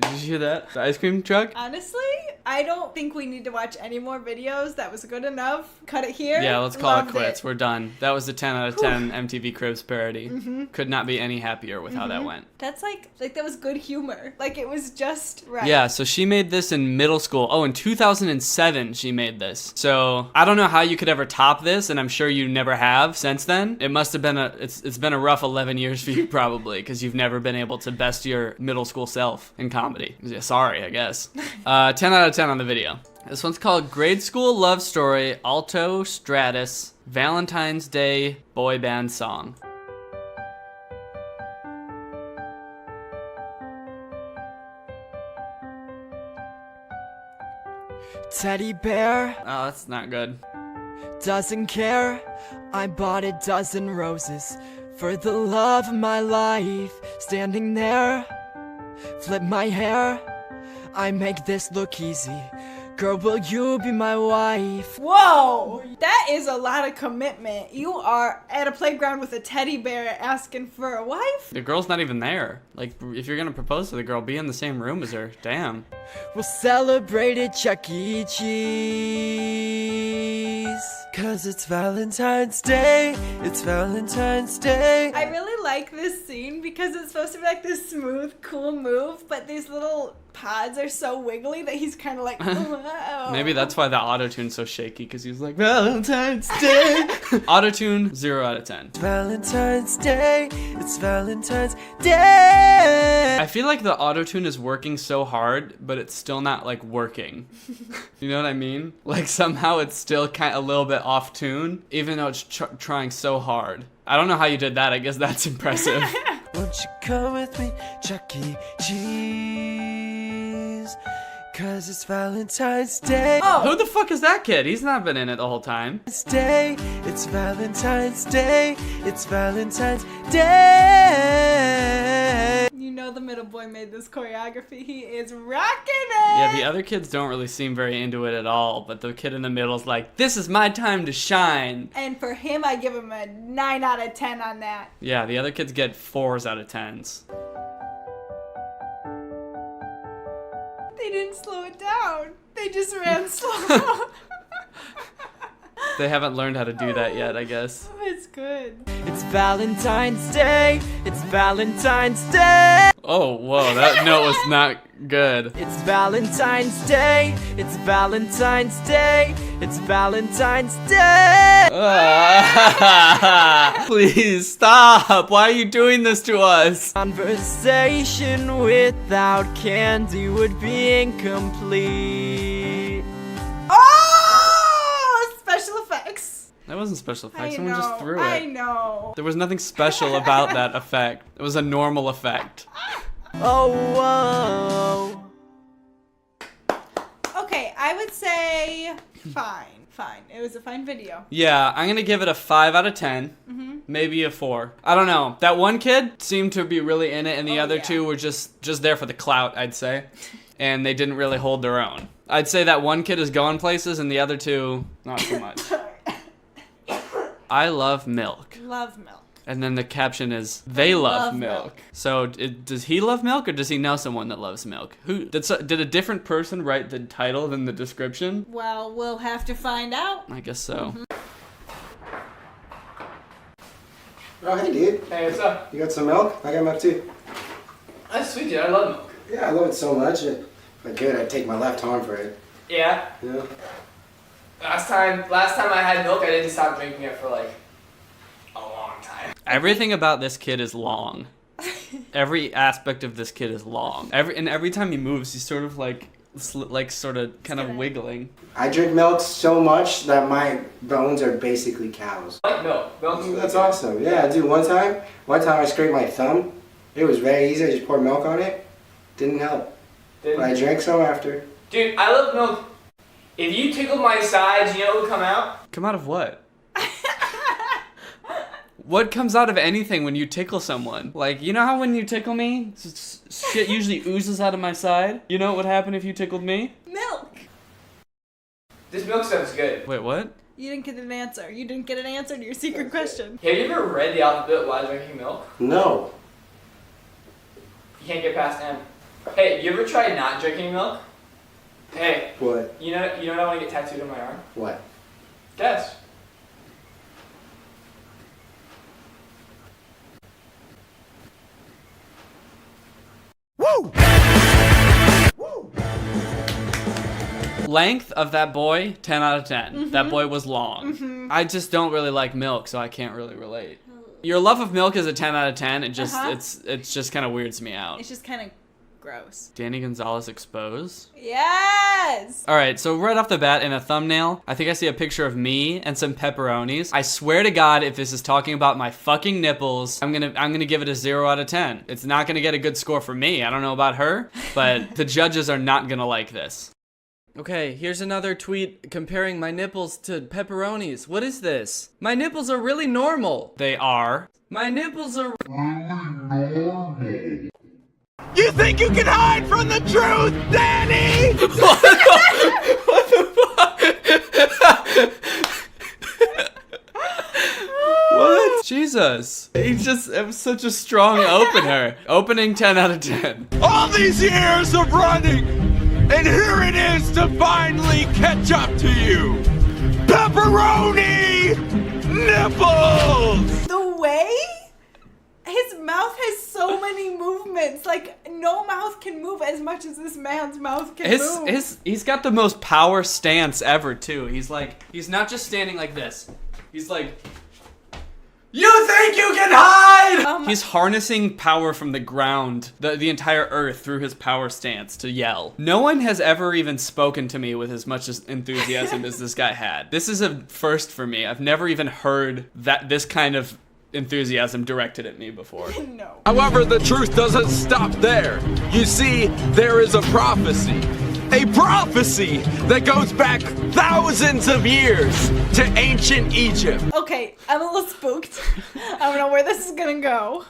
did you hear that? The ice cream truck? Honestly, I don't think we need to watch any more videos. That was good enough. Cut it here. Yeah, let's call Loved it quits. We're done. That was a 10 out of 10 MTV Cribs parody. Could not be any happier with how that went. That's like that was good humor. Like it was just right. Yeah, so she made this in middle school. Oh, in 2007 she made this. So I don't know how you could ever top this, and I'm sure you never have since then. It must have been it's been a rough 11 years for you probably, because you've never been able to best your middle school self in comedy. Yeah, sorry, I guess. 10 out of 10 on the video. This one's called Grade School Love Story, Alto Stratus, Valentine's Day Boy Band Song. Teddy bear Oh, that's not good. doesn't care. I bought a dozen roses for the love of my life. Standing there, flip my hair. I make this look easy. Girl, will you be my wife? Whoa, that is a lot of commitment. You are at a playground with a teddy bear asking for a wife? The girl's not even there. Like, if you're gonna propose to the girl, be in the same room as her. Damn. We'll celebrate at Chuck E. Cheese. Cause it's Valentine's Day. It's Valentine's Day. I really like this scene because it's supposed to be like this smooth, cool move, but these little pods are so wiggly that he's kind of like, wow. Maybe that's why the auto-tune's so shaky, because he's like, Valentine's Day. Auto-tune, 0 out of 10. It's Valentine's Day. It's Valentine's Day. I feel like the auto-tune is working so hard, but it's still not, like, working. You know what I mean? Like, somehow it's still kind of a little bit off-tune, even though it's trying so hard. I don't know how you did that. I guess that's impressive. Won't you come with me, Chuck E. Cheese? Cause it's Valentine's Day. Who the fuck is that kid? He's not been in it the whole time. It's Valentine's Day. It's Valentine's Day. You know the middle boy made this choreography. He is rocking it. Yeah, the other kids don't really seem very into it at all, but the kid in the middle is like, this is my time to shine. And for him, I give him a 9 out of 10 on that. Yeah, the other kids get 4s out of 10s. They didn't slow it down. They just ran slow. They haven't learned how to do that yet, I guess. It's good. It's Valentine's Day. It's Valentine's Day. Oh, whoa, that note was not good. It's Valentine's Day. It's Valentine's Day. It's Valentine's Day. Please stop. Why are you doing this to us? Conversation without candy would be incomplete. Oh! Special effects. That wasn't special effects. I Someone know. just threw it. I know. There was nothing special about that effect. It was a normal effect. Oh, whoa. Okay, I would say fine. Fine. It was a fine video. Yeah, I'm gonna give it a 5 out of 10. Maybe a 4. I don't know. That one kid seemed to be really in it, and the other two were just there for the clout, I'd say. And they didn't really hold their own. I'd say that one kid is going places, and the other two, not so much. I love milk. Love milk. And then the caption is, they love Love milk. milk. So does he love milk, or does he know someone that loves milk? Who did a different person write the title than the description? Well, we'll have to find out. I guess so. Oh, hey, dude. Hey, what's up? You got some milk? I got milk too. That's sweet, dude. I love milk. Yeah, I love it so much. If I could, I'd take my left arm for it. Yeah. Yeah. Last time I had milk, I didn't stop drinking it for like a long time. Everything about this kid is long. Every aspect of this kid is long. Every time he moves, he's sort of like like sort of kind of wiggling. I drink milk so much that my bones are basically cows. I like milk. That's awesome. Yeah, dude. One time I scraped my thumb. It was very easy. I just poured milk on it. Didn't help. But I drank some after. Dude, I love milk. If you tickled my sides, you know what would come out? Come out of what? What comes out of anything when you tickle someone? Like, you know how when you tickle me, shit usually oozes out of my side? You know what would happen if you tickled me? Milk. This milk stuff is good. Wait, what? You didn't get an answer. You didn't get an answer to your secret question. Have you ever read the alphabet while drinking milk? No. You can't get past M. Hey, you ever tried not drinking milk? Hey. What? You know what I want to get tattooed on my arm? What? Guess. Woo! Length of that boy, 10 out of 10. That boy was long. I just don't really like milk, so I can't really relate. Your love of milk is a 10 out of 10. It just it's just kind of weirds me out. It's just kind of gross. Danny Gonzalez expose? Yes! Alright, so right off the bat in a thumbnail, I think I see a picture of me and some pepperonis. I swear to God, if this is talking about my fucking nipples, I'm gonna give it a 0 out of 10. It's not gonna get a good score for me. I don't know about her, but the judges are not gonna like this. Okay, here's another tweet comparing my nipples to pepperonis. What is this? My nipples are really normal. They are. My nipples are You think you can hide from the truth, Danny? What the fuck? What? Jesus. It was such a strong opener. Opening 10 out of 10. All these years of running, and here it is to finally catch up to you. Pepperoni nipples! The way his mouth has so many movements. Like, no mouth can move as much as this man's mouth can move. He's got the most power stance ever, too. He's not just standing like this. He's like, you think you can hide? He's harnessing power from the ground, the entire earth, through his power stance to yell. No one has ever even spoken to me with as much enthusiasm as this guy had. This is a first for me. I've never even heard this kind of enthusiasm directed at me before. No. However, the truth doesn't stop there. You see, there is a prophecy. A prophecy that goes back thousands of years to ancient Egypt. Okay, I'm a little spooked. I don't know where this is gonna go.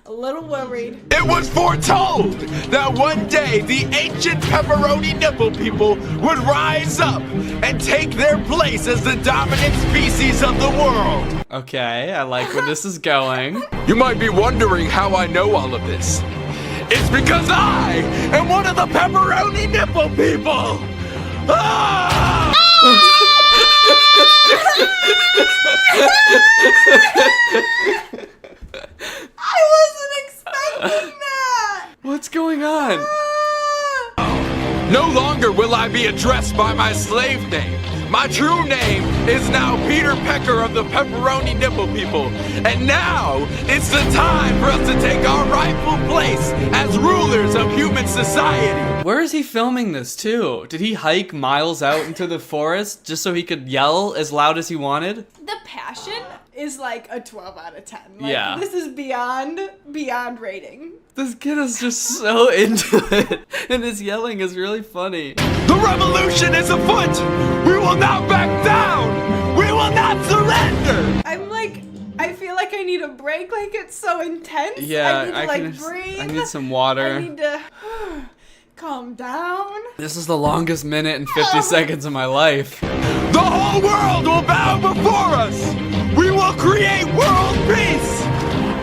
A little worried. It was foretold that one day the ancient pepperoni nipple people would rise up and take their place as the dominant species of the world. Okay, I like where this is going. You might be wondering how I know all of this. It's because I am one of the pepperoni nipple people! Ah! I wasn't expecting that! What's going on? No longer will I be addressed by my slave name. My true name is now Peter Pecker of the Pepperoni Nipple People. And now it's the time for us to take our rightful place as rulers of human society. Where is he filming this too? Did he hike miles out into the forest just so he could yell as loud as he wanted? The passion is like a 12 out of 10. Like, yeah. This is beyond rating. This kid is just so into it, and his yelling is really funny. The revolution is afoot! We will not back down! We will not surrender! I feel like I need a break, like it's so intense. Yeah, I need to breathe. I need some water. I need to calm down. This is the longest minute and 50 seconds of my life. The whole world will bow before us! We will create world peace!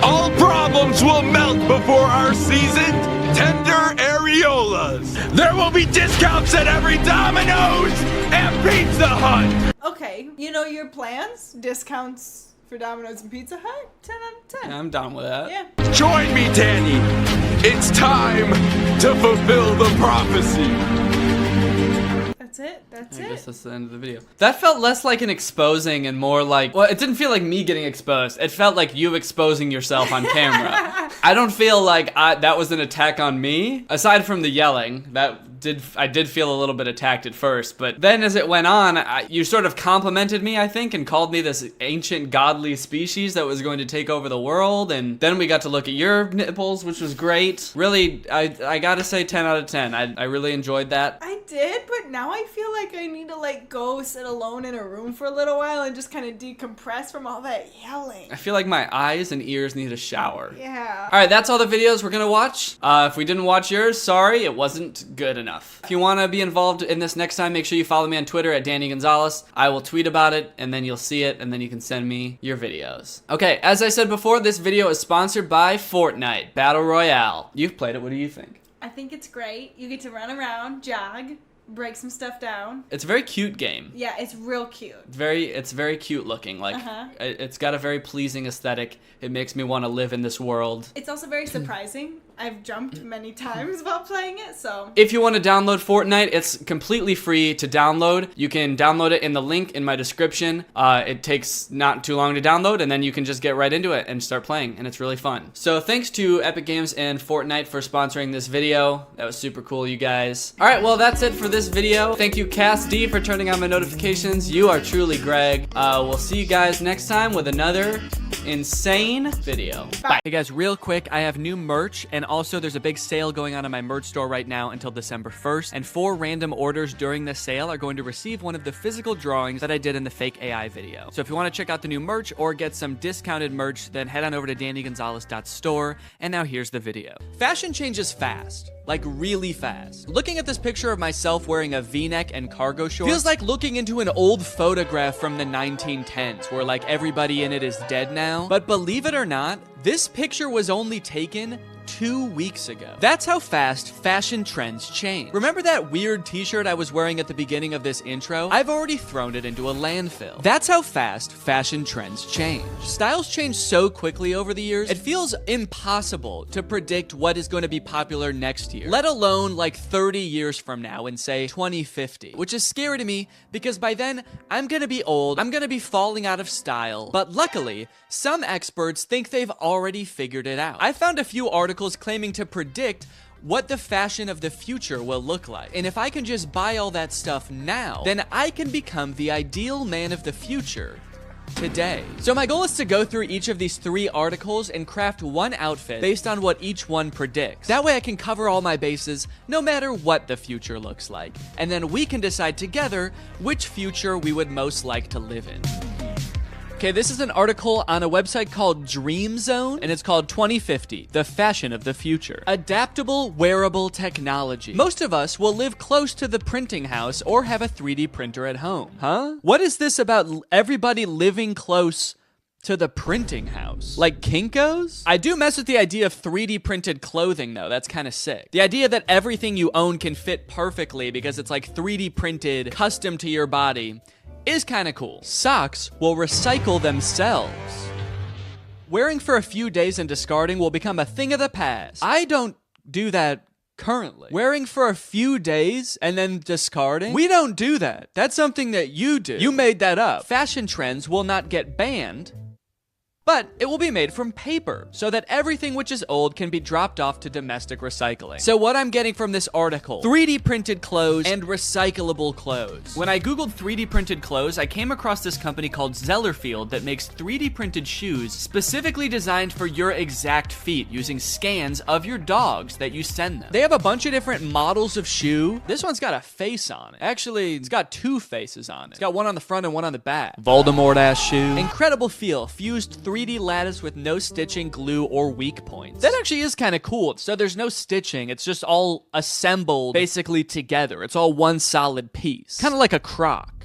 All problems will melt before our seasoned, tender areolas. There will be discounts at every Domino's and Pizza Hut. Okay, you know your plans? Discounts for Domino's and Pizza Hut? 10 out of 10. Yeah, I'm down with that. Yeah. Join me, Danny. It's time to fulfill the prophecy. That's it. That's I it. guess that's the end of the video. That felt less like an exposing and more like, well, it didn't feel like me getting exposed. It felt like you exposing yourself on camera. I don't feel like that was an attack on me. Aside from the yelling, that did feel a little bit attacked at first, but then as it went on, you sort of complimented me, I think, and called me this ancient godly species that was going to take over the world, and then we got to look at your nipples, which was great. Really, I gotta say 10 out of 10. I really enjoyed that. I did, but now I feel like I need to like go sit alone in a room for a little while and just kind of decompress from all that yelling. I feel like my eyes and ears need a shower. Yeah. All right, that's all the videos we're gonna watch. If we didn't watch yours, sorry, it wasn't good enough. If you wanna be involved in this next time, make sure you follow me on Twitter at Danny Gonzalez. I will tweet about it, and then you'll see it, and then you can send me your videos. Okay, as I said before, this video is sponsored by Fortnite Battle Royale. You've played it, what do you think? I think it's great. You get to run around, jog, break some stuff down. It's a very cute game. Yeah, it's real cute. It's very cute looking. Like, it's got a very pleasing aesthetic. It makes me want to live in this world. It's also very surprising. I've jumped many times while playing it, so. If you want to download Fortnite, it's completely free to download. You can download it in the link in my description. It takes not too long to download, and then you can just get right into it and start playing, and it's really fun. So thanks to Epic Games and Fortnite for sponsoring this video. That was super cool, you guys. All right, well, that's it for this video. Thank you, Cass D, for turning on my notifications. You are truly Greg. We'll see you guys next time with another insane video. Bye. Hey guys, real quick, I have new merch, and also there's a big sale going on in my merch store right now until December 1st, and 4 random orders during the sale are going to receive one of the physical drawings that I did in the fake AI video. So if you want to check out the new merch or get some discounted merch, then head on over to dannygonzalez.store, and now here's the video. Fashion changes fast. Like really fast. Looking at this picture of myself wearing a V-neck and cargo shorts feels like looking into an old photograph from the 1910s where like everybody in it is dead now. But believe it or not, this picture was only taken 2 weeks ago. That's how fast fashion trends change. Remember that weird t-shirt I was wearing at the beginning of this intro? I've already thrown it into a landfill. That's how fast fashion trends change. Styles change so quickly over the years, it feels impossible to predict what is going to be popular next year, let alone like 30 years from now in say 2050, which is scary to me because by then I'm gonna be old, I'm gonna be falling out of style, but luckily, some experts think they've already figured it out. I found a few articles claiming to predict what the fashion of the future will look like. And if I can just buy all that stuff now, then I can become the ideal man of the future today. So my goal is to go through each of these 3 articles and craft one outfit based on what each one predicts. That way I can cover all my bases no matter what the future looks like. And then we can decide together which future we would most like to live in. Okay, this is an article on a website called Dream Zone, and it's called 2050, the fashion of the future. Adaptable wearable technology. Most of us will live close to the printing house or have a 3D printer at home. Huh? What is this about everybody living close to the printing house? Like Kinko's? I do mess with the idea of 3D printed clothing though, that's kind of sick. The idea that everything you own can fit perfectly because it's like 3D printed, custom to your body, is kind of cool. Socks will recycle themselves. Wearing for a few days and discarding will become a thing of the past. I don't do that currently. Wearing for a few days and then discarding? We don't do that. That's something that you do. You made that up. Fashion trends will not get banned, but it will be made from paper so that everything which is old can be dropped off to domestic recycling. So what I'm getting from this article, 3D printed clothes and recyclable clothes. When I Googled 3D printed clothes, I came across this company called Zellerfield that makes 3D printed shoes specifically designed for your exact feet using scans of your dogs that you send them. They have a bunch of different models of shoe. This one's got a face on it. Actually, it's got 2 faces on it. It's got one on the front and one on the back. Voldemort-ass shoe. Incredible feel, fused 3D lattice with no stitching, glue, or weak points. That actually is kind of cool. So there's no stitching. It's just all assembled basically together. It's all one solid piece. Kind of like a Croc.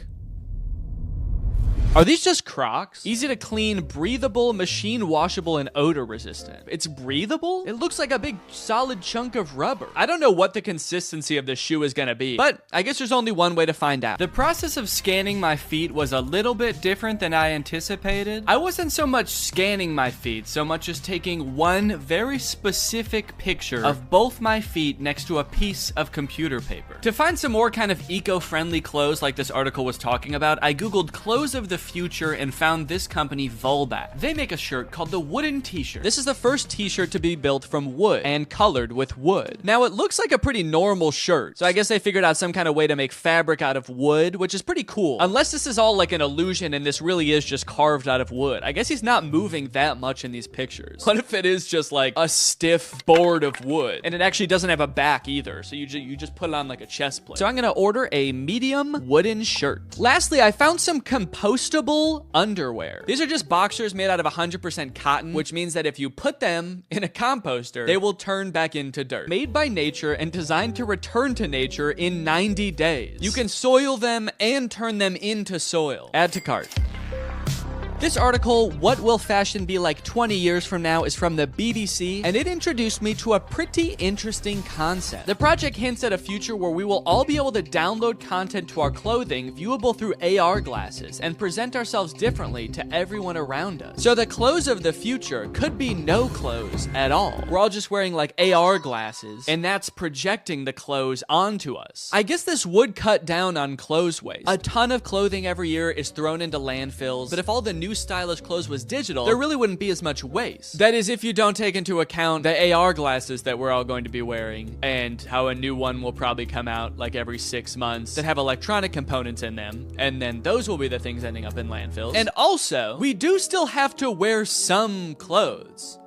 Are these just Crocs? Easy to clean, breathable, machine washable, and odor resistant. It's breathable? It looks like a big solid chunk of rubber. I don't know what the consistency of this shoe is gonna be, but I guess there's only one way to find out. The process of scanning my feet was a little bit different than I anticipated. I wasn't so much scanning my feet, so much as taking one very specific picture of both my feet next to a piece of computer paper. To find some more kind of eco-friendly clothes like this article was talking about, I Googled clothes of the future and found this company Volbat. They make a shirt called the wooden t-shirt. This is the first t-shirt to be built from wood and colored with wood. Now it looks like a pretty normal shirt, so I guess they figured out some kind of way to make fabric out of wood, which is pretty cool. Unless this is all like an illusion and this really is just carved out of wood. I guess he's not moving that much in these pictures. What if it is just like a stiff board of wood and it actually doesn't have a back either, so you just put it on like a chest plate. So I'm gonna order a medium wooden shirt. Lastly, I found some compostable underwear. These are just boxers made out of 100% cotton, which means that if you put them in a composter, they will turn back into dirt. Made by nature and designed to return to nature in 90 days. You can soil them and turn them into soil. Add to cart. This article, What Will Fashion Be Like 20 Years From Now, is from the BBC, and it introduced me to a pretty interesting concept. The project hints at a future where we will all be able to download content to our clothing viewable through AR glasses and present ourselves differently to everyone around us. So the clothes of the future could be no clothes at all. We're all just wearing like AR glasses, and that's projecting the clothes onto us. I guess this would cut down on clothes waste. A ton of clothing every year is thrown into landfills, but if all the new stylish clothes was digital, there really wouldn't be as much waste. That is, if you don't take into account the AR glasses that we're all going to be wearing, and how a new one will probably come out like every 6 months that have electronic components in them, and then those will be the things ending up in landfills. And also, we do still have to wear some clothes.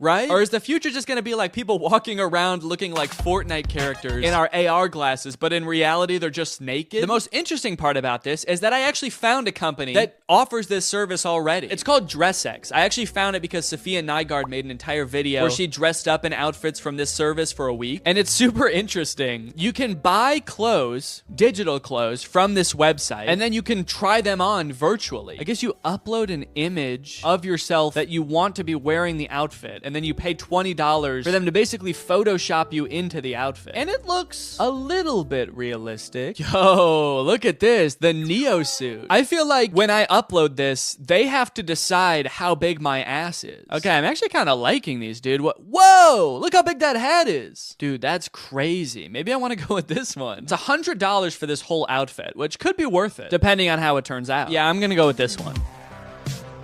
Right? Or is the future just gonna be like people walking around looking like Fortnite characters in our AR glasses, but in reality, they're just naked? The most interesting part about this is that I actually found a company that offers this service already. It's called DressX. I actually found it because Sophia Nygaard made an entire video where she dressed up in outfits from this service for a week, and it's super interesting. You can buy clothes, digital clothes, from this website, and then you can try them on virtually. I guess you upload an image of yourself that you want to be wearing the outfit, and then you pay $20 for them to basically Photoshop you into the outfit. And it looks a little bit realistic. Yo, look at this, the Neo suit. I feel like when I upload this, they have to decide how big my ass is. Okay, I'm actually kind of liking these, dude. Whoa, look how big that hat is. Dude, that's crazy. Maybe I want to go with this one. It's $100 for this whole outfit, which could be worth it, depending on how it turns out. Yeah, I'm gonna go with this one.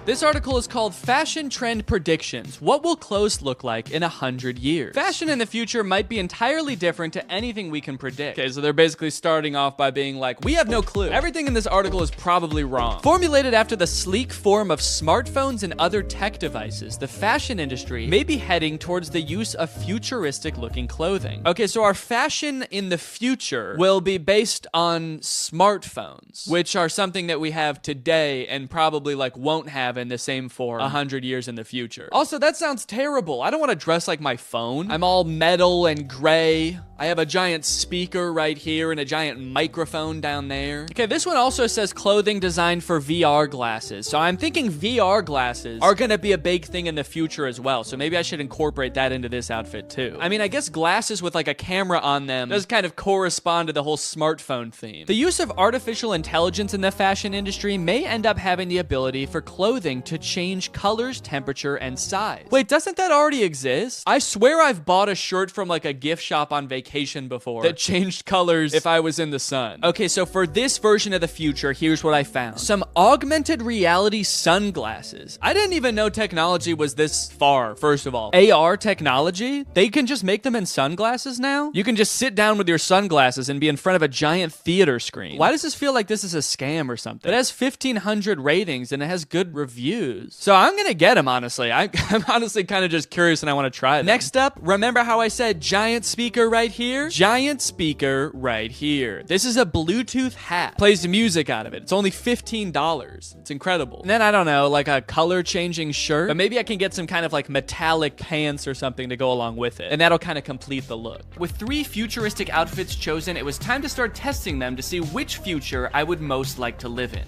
This article is called Fashion Trend Predictions. What will clothes look like in 100 years? Fashion in the future might be entirely different to anything we can predict. Okay, so they're basically starting off by being like, we have no clue. Everything in this article is probably wrong. Formulated after the sleek form of smartphones and other tech devices, the fashion industry may be heading towards the use of futuristic looking clothing. Okay, so our fashion in the future will be based on smartphones, which are something that we have today and probably like won't have in the same form 100 years in the future. Also, that sounds terrible. I don't want to dress like my phone. I'm all metal and gray. I have a giant speaker right here and a giant microphone down there. Okay, this one also says clothing designed for VR glasses. So I'm thinking VR glasses are gonna be a big thing in the future as well. So maybe I should incorporate that into this outfit too. I mean, I guess glasses with like a camera on them does kind of correspond to the whole smartphone theme. The use of artificial intelligence in the fashion industry may end up having the ability for clothing to change colors, temperature, and size. Wait, doesn't that already exist? I swear I've bought a shirt from like a gift shop on vacation before that changed colors if I was in the sun. Okay, so for this version of the future, here's what I found. Some augmented reality sunglasses. I didn't even know technology was this far, first of all. AR technology? They can just make them in sunglasses now? You can just sit down with your sunglasses and be in front of a giant theater screen. Why does this feel like this is a scam or something? It has 1,500 ratings and it has good reviews. So I'm gonna get them, honestly. I'm honestly kind of just curious and I want to try them. Next up, remember how I said giant speaker right here? Giant speaker right here. This is a Bluetooth hat. Plays the music out of it. It's only $15. It's incredible. And then I don't know, like a color changing shirt, but maybe I can get some kind of like metallic pants or something to go along with it. And that'll kind of complete the look. With 3 futuristic outfits chosen, it was time to start testing them to see which future I would most like to live in.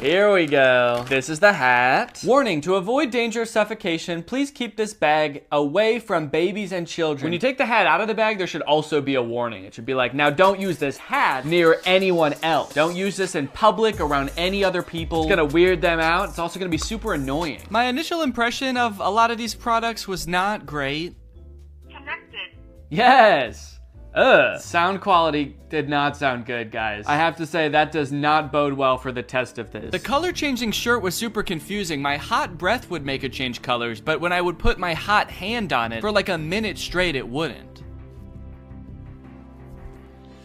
Here we go. This is the hat. Warning, to avoid danger of suffocation, please keep this bag away from babies and children. When you take the hat out of the bag, there should also be a warning. It should be like, now don't use this hat near anyone else. Don't use this in public around any other people. It's gonna weird them out. It's also gonna be super annoying. My initial impression of a lot of these products was not great. Connected. Yes. Ugh. Sound quality did not sound good, guys. I have to say that does not bode well for the test of this. The color changing shirt was super confusing. My hot breath would make it change colors, but when I would put my hot hand on it for like a minute straight, it wouldn't.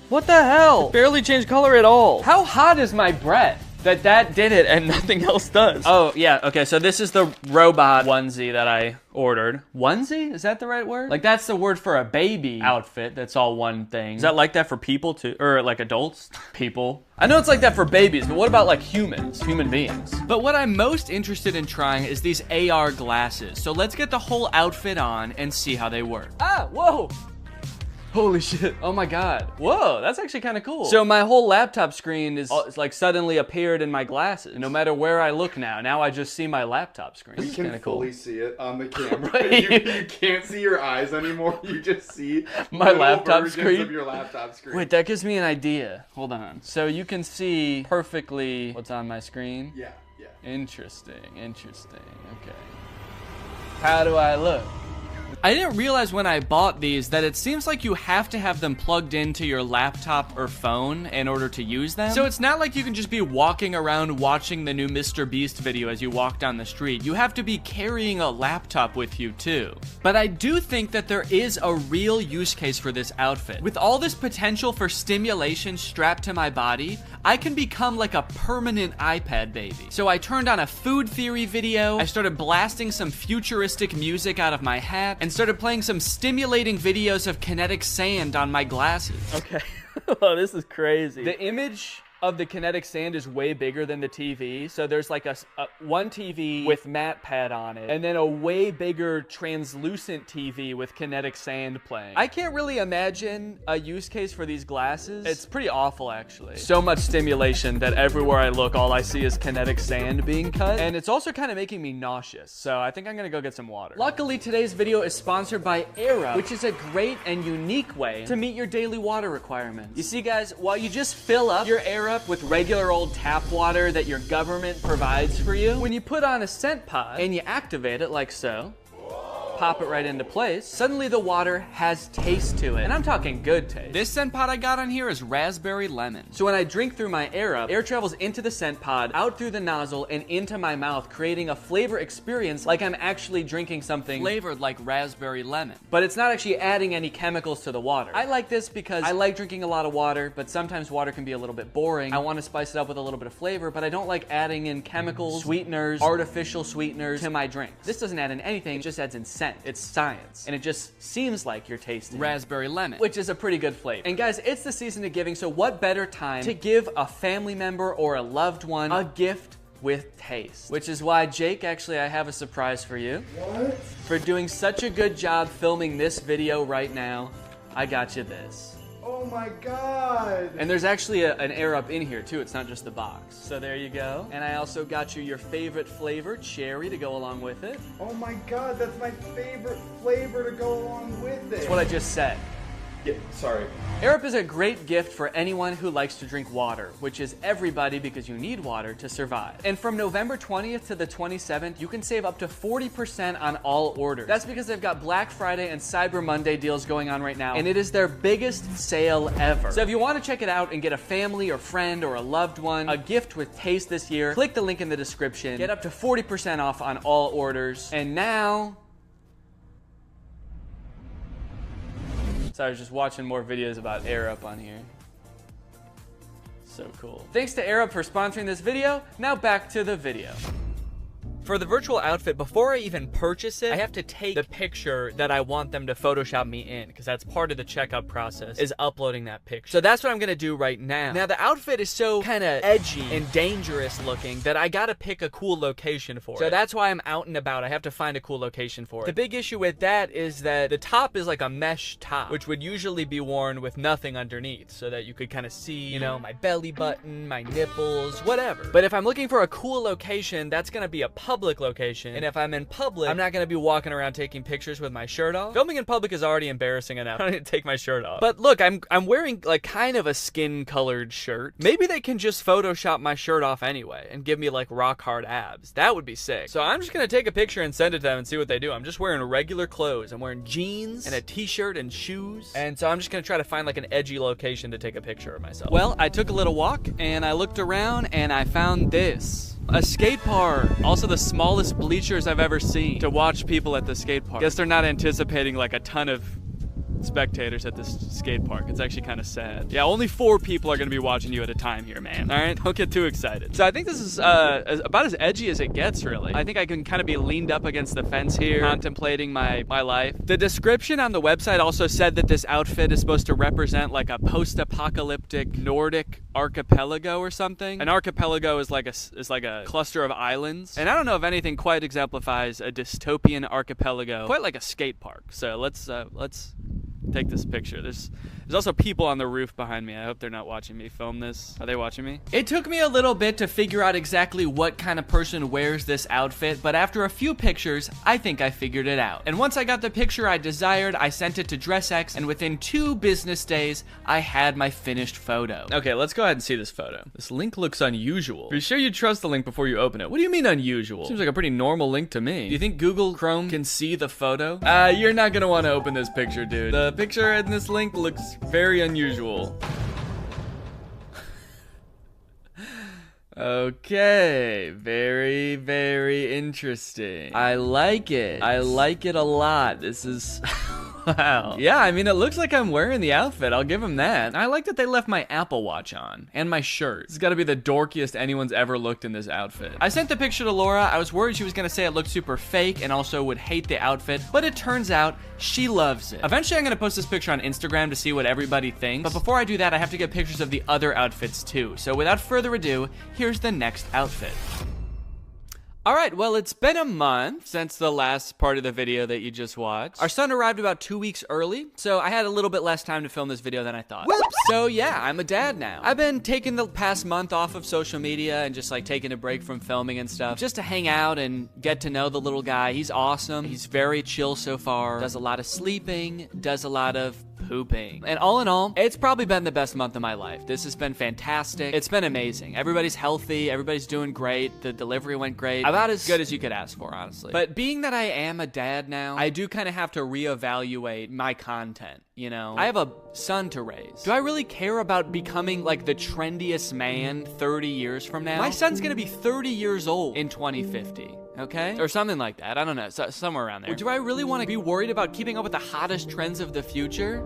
What the hell? It barely changed color at all. How hot is my breath that did it and nothing else does? Oh, yeah, okay, so this is the robot onesie that I ordered. Onesie? Is that the right word? Like, that's the word for a baby outfit that's all one thing. Is that like that for people too? Or like adults? People. I know it's like that for babies, but what about like humans? Human beings? But what I'm most interested in trying is these AR glasses. So let's get the whole outfit on and see how they work. Ah, whoa. Holy shit. Oh my god. Whoa, that's actually kind of cool. So my whole laptop screen is like suddenly appeared in my glasses. No matter where I look now I just see my laptop screen. You can fully see it on the camera. you can't see your eyes anymore. You just see my laptop screen. Of your laptop screen. Wait, that gives me an idea. Hold on. So you can see perfectly what's on my screen? Yeah. Interesting. Okay. How do I look? I didn't realize when I bought these that it seems like you have to have them plugged into your laptop or phone in order to use them. So it's not like you can just be walking around watching the new Mr. Beast video as you walk down the street. You have to be carrying a laptop with you too. But I do think that there is a real use case for this outfit. With all this potential for stimulation strapped to my body, I can become like a permanent iPad baby. So I turned on a food theory video, I started blasting some futuristic music out of my hat, and started playing some stimulating videos of kinetic sand on my glasses. Okay. Oh, this is crazy. The image of the kinetic sand is way bigger than the TV. So there's like a one TV with matte pad on it, and then a way bigger translucent TV with kinetic sand playing. I can't really imagine a use case for these glasses. It's pretty awful, actually. So much stimulation that everywhere I look, all I see is kinetic sand being cut. And it's also kind of making me nauseous. So I think I'm gonna go get some water. Luckily, today's video is sponsored by Era, which is a great and unique way to meet your daily water requirements. You see, guys, while you just fill up your Era with regular old tap water that your government provides for you, when you put on a scent pod and you activate it like so, pop it right into place, suddenly the water has taste to it. And I'm talking good taste. This scent pod I got on here is raspberry lemon. So when I drink through my air travels into the scent pod, out through the nozzle, and into my mouth, creating a flavor experience like I'm actually drinking something flavored like raspberry lemon. But it's not actually adding any chemicals to the water. I like this because I like drinking a lot of water, but sometimes water can be a little bit boring. I want to spice it up with a little bit of flavor, but I don't like adding in chemicals, sweeteners, artificial sweeteners to my drinks. This doesn't add in anything, it just adds in scent. It's science, and it just seems like you're tasting raspberry lemon, which is a pretty good flavor. And guys, it's the season of giving, so what better time to give a family member or a loved one a gift with taste? Which is why, Jake, actually, I have a surprise for you. What? For doing such a good job filming this video right now, I got you this. Oh my god! And there's actually an air up in here too, it's not just the box. So there you go. And I also got you your favorite flavor, cherry, to go along with it. Oh my god, that's my favorite flavor to go along with it. That's what I just said. Yeah, sorry. Air Up is a great gift for anyone who likes to drink water, which is everybody because you need water to survive. And from November 20th to the 27th, you can save up to 40% on all orders. That's because they've got Black Friday and Cyber Monday deals going on right now, and it is their biggest sale ever. So if you want to check it out and get a family or friend or a loved one a gift with taste this year, click the link in the description, get up to 40% off on all orders. And now, so I was just watching more videos about Air Up on here. So cool. Thanks to Air Up for sponsoring this video. Now back to the video. For the virtual outfit, before I even purchase it, I have to take the picture that I want them to Photoshop me in, because that's part of the checkout process, is uploading that picture. So that's what I'm gonna do right now. Now the outfit is so kind of edgy and dangerous looking that I gotta pick a cool location for it. So that's why I'm out and about. I have to find a cool location for it. The big issue with that is that the top is like a mesh top, which would usually be worn with nothing underneath, so that you could kind of see, you know, my belly button, my nipples, whatever. But if I'm looking for a cool location, that's gonna be a public public location. And if I'm in public, I'm not gonna be walking around taking pictures with my shirt off. Filming in public is already embarrassing enough. I don't need to take my shirt off. But look, I'm wearing like kind of a skin-colored shirt. Maybe they can just Photoshop my shirt off anyway and give me like rock hard abs. That would be sick. So I'm just gonna take a picture and send it to them and see what they do. I'm just wearing regular clothes. I'm wearing jeans and a t-shirt and shoes. And so I'm just gonna try to find like an edgy location to take a picture of myself. Well, I took a little walk and I looked around and I found this. A skate park. Also the smallest bleachers I've ever seen to watch people at the skate park. Guess they're not anticipating like a ton of spectators at this skate park. It's actually kind of sad. Yeah, only 4 people are gonna be watching you at a time here, man. All right, don't get too excited. So I think this is about as edgy as it gets, really. I think I can kind of be leaned up against the fence here, contemplating my life. The description on the website also said that this outfit is supposed to represent like a post-apocalyptic Nordic archipelago or something. An archipelago is like a cluster of islands, and I don't know if anything quite exemplifies a dystopian archipelago quite like a skate park. So let's take this picture. There's also people on the roof behind me. I hope they're not watching me film this. Are they watching me? It took me a little bit to figure out exactly what kind of person wears this outfit, but after a few pictures, I think I figured it out. And once I got the picture I desired, I sent it to DressX, and within 2 business days, I had my finished photo. Okay, let's go ahead and see this photo. This link looks unusual. Are you sure you trust the link before you open it? What do you mean unusual? Seems like a pretty normal link to me. Do you think Google Chrome can see the photo? You're not gonna want to open this picture, dude. The picture in this link looks very unusual. Okay, very, very interesting. I like it. I like it a lot. This is... Wow. Yeah, I mean, it looks like I'm wearing the outfit. I'll give them that. I like that they left my Apple Watch on and my shirt. This has got to be the dorkiest anyone's ever looked in this outfit. I sent the picture to Laura. I was worried she was going to say it looked super fake and also would hate the outfit, but it turns out she loves it. Eventually, I'm going to post this picture on Instagram to see what everybody thinks, but before I do that, I have to get pictures of the other outfits too. So without further ado, here's the next outfit. All right, well, it's been a month since the last part of the video that you just watched. Our son arrived about 2 weeks early, so I had a little bit less time to film this video than I thought. Whoops. So yeah, I'm a dad now. I've been taking the past month off of social media and just like taking a break from filming and stuff, just to hang out and get to know the little guy. He's awesome. He's very chill so far. Does a lot of sleeping, does a lot of pooping. And all in all, it's probably been the best month of my life. This has been fantastic. It's been amazing. Everybody's healthy. Everybody's doing great. The delivery went great. About as good as you could ask for, honestly. But being that I am a dad now, I do kind of have to reevaluate my content, you know? I have a son to raise. Do I really care about becoming like the trendiest man 30 years from now? My son's gonna be 30 years old in 2050. Okay? Or something like that. I don't know. Somewhere around there. Or do I really want to be worried about keeping up with the hottest trends of the future?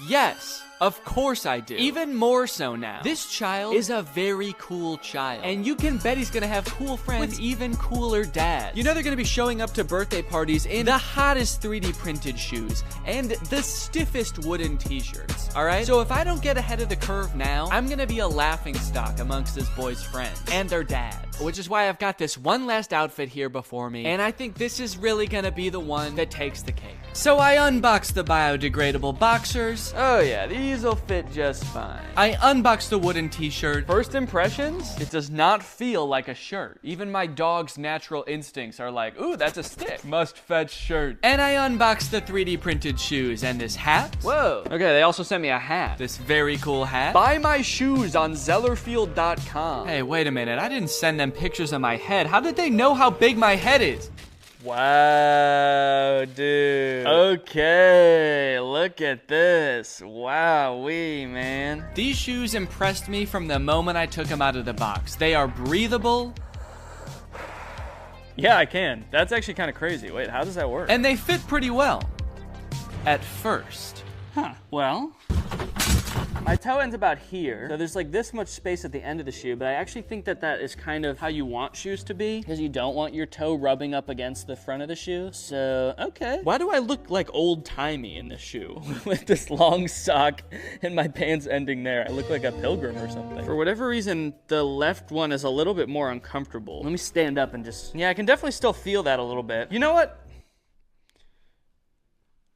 Yes. Of course I do. Even more so now. This child is a very cool child. And you can bet he's gonna have cool friends with even cooler dads. You know they're gonna be showing up to birthday parties in the hottest 3D printed shoes and the stiffest wooden t-shirts, alright? So if I don't get ahead of the curve now, I'm gonna be a laughingstock amongst this boy's friends and their dads. Which is why I've got this one last outfit here before me, and I think this is really gonna be the one that takes the cake. So I unboxed the biodegradable boxers. Oh yeah, these'll fit just fine. I unboxed the wooden t-shirt. First impressions? It does not feel like a shirt. Even my dog's natural instincts are like, ooh, that's a stick. Must fetch shirt. And I unboxed the 3D printed shoes and this hat. Whoa. Okay, they also sent me a hat. This very cool hat. Buy my shoes on Zellerfield.com. Hey, wait a minute. I didn't send them pictures of my head. How did they know how big my head is? Wow, dude. Okay, look at this. Wowee, man. These shoes impressed me from the moment I took them out of the box. They are breathable. Yeah, I can. That's actually kind of crazy. Wait, how does that work? And they fit pretty well. At first. Huh, well... My toe ends about here, so there's like this much space at the end of the shoe, but I actually think that that is kind of how you want shoes to be, because you don't want your toe rubbing up against the front of the shoe, so, okay. Why do I look like old-timey in this shoe? With this long sock and my pants ending there. I look like a pilgrim or something. For whatever reason, the left one is a little bit more uncomfortable. Let me stand up and just, yeah, I can definitely still feel that a little bit. You know what?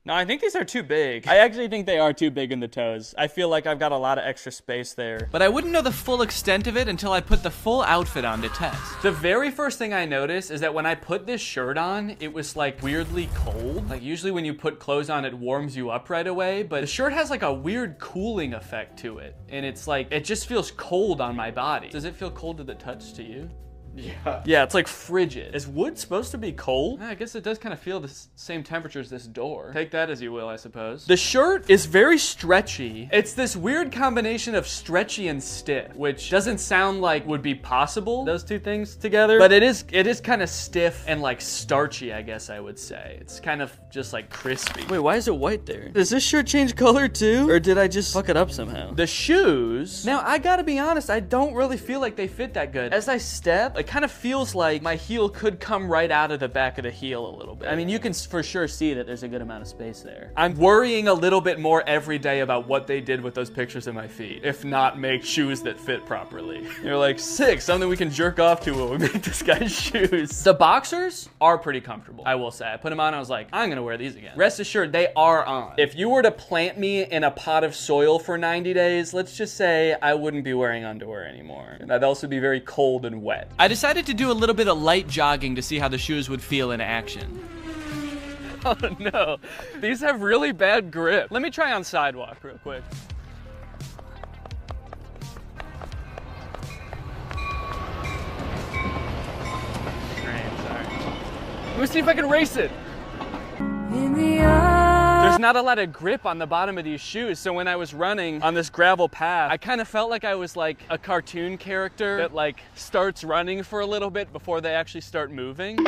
No, I think these are too big. I actually think they are too big in the toes. I feel like I've got a lot of extra space there. But I wouldn't know the full extent of it until I put the full outfit on to test. The very first thing I noticed is that when I put this shirt on, it was like weirdly cold. Like usually when you put clothes on, it warms you up right away, but the shirt has like a weird cooling effect to it. And it's like, it just feels cold on my body. Does it feel cold to the touch to you? Yeah. Yeah, it's like frigid. Is wood supposed to be cold? I guess it does kind of feel the same temperature as this door. Take that as you will, I suppose. The shirt is very stretchy. It's this weird combination of stretchy and stiff, which doesn't sound like would be possible, those two things together. But it is kind of stiff and like starchy, I guess I would say. It's kind of just like crispy. Wait, why is it white there? Does this shirt change color too? Or did I just fuck it up somehow? The shoes, now I gotta be honest, I don't really feel like they fit that good. As I step, it kind of feels like my heel could come right out of the back of the heel a little bit. I mean, you can for sure see that there's a good amount of space there. I'm worrying a little bit more every day about what they did with those pictures of my feet, if not make shoes that fit properly. They're like, sick, something we can jerk off to when we make this guy's shoes. The boxers are pretty comfortable, I will say. I put them on, I was like, I'm gonna wear these again. Rest assured, they are on. If you were to plant me in a pot of soil for 90 days, let's just say I wouldn't be wearing underwear anymore. And I'd also be very cold and wet. I decided to do a little bit of light jogging to see how the shoes would feel in action. Oh no, these have really bad grip. Let me try on sidewalk real quick. Let me see if I can race it. There's not a lot of grip on the bottom of these shoes, so when I was running on this gravel path, I kind of felt like I was like a cartoon character that like starts running for a little bit before they actually start moving.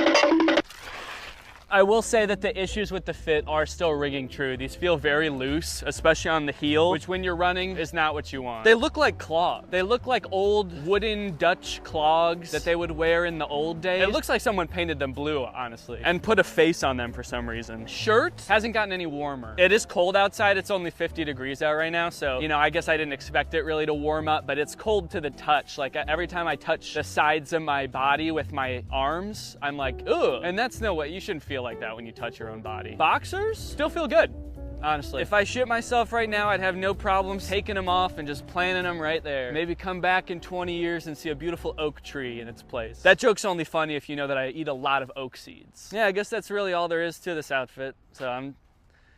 I will say that the issues with the fit are still ringing true. These feel very loose, especially on the heel, which when you're running is not what you want. They look like clogs. They look like old wooden Dutch clogs that they would wear in the old days. It looks like someone painted them blue, honestly, and put a face on them for some reason. Shirt hasn't gotten any warmer. It is cold outside. It's only 50 degrees out right now, so, you know, I guess I didn't expect it really to warm up, but it's cold to the touch. Like every time I touch the sides of my body with my arms, I'm like, ugh, and that's no way. You shouldn't feel like that when you touch your own body. Boxers still feel good, honestly. If I shit myself right now, I'd have no problems taking them off and just planting them right there. Maybe come back in 20 years and see a beautiful oak tree in its place. That joke's only funny if you know that I eat a lot of oak seeds. Yeah, I guess that's really all there is to this outfit. So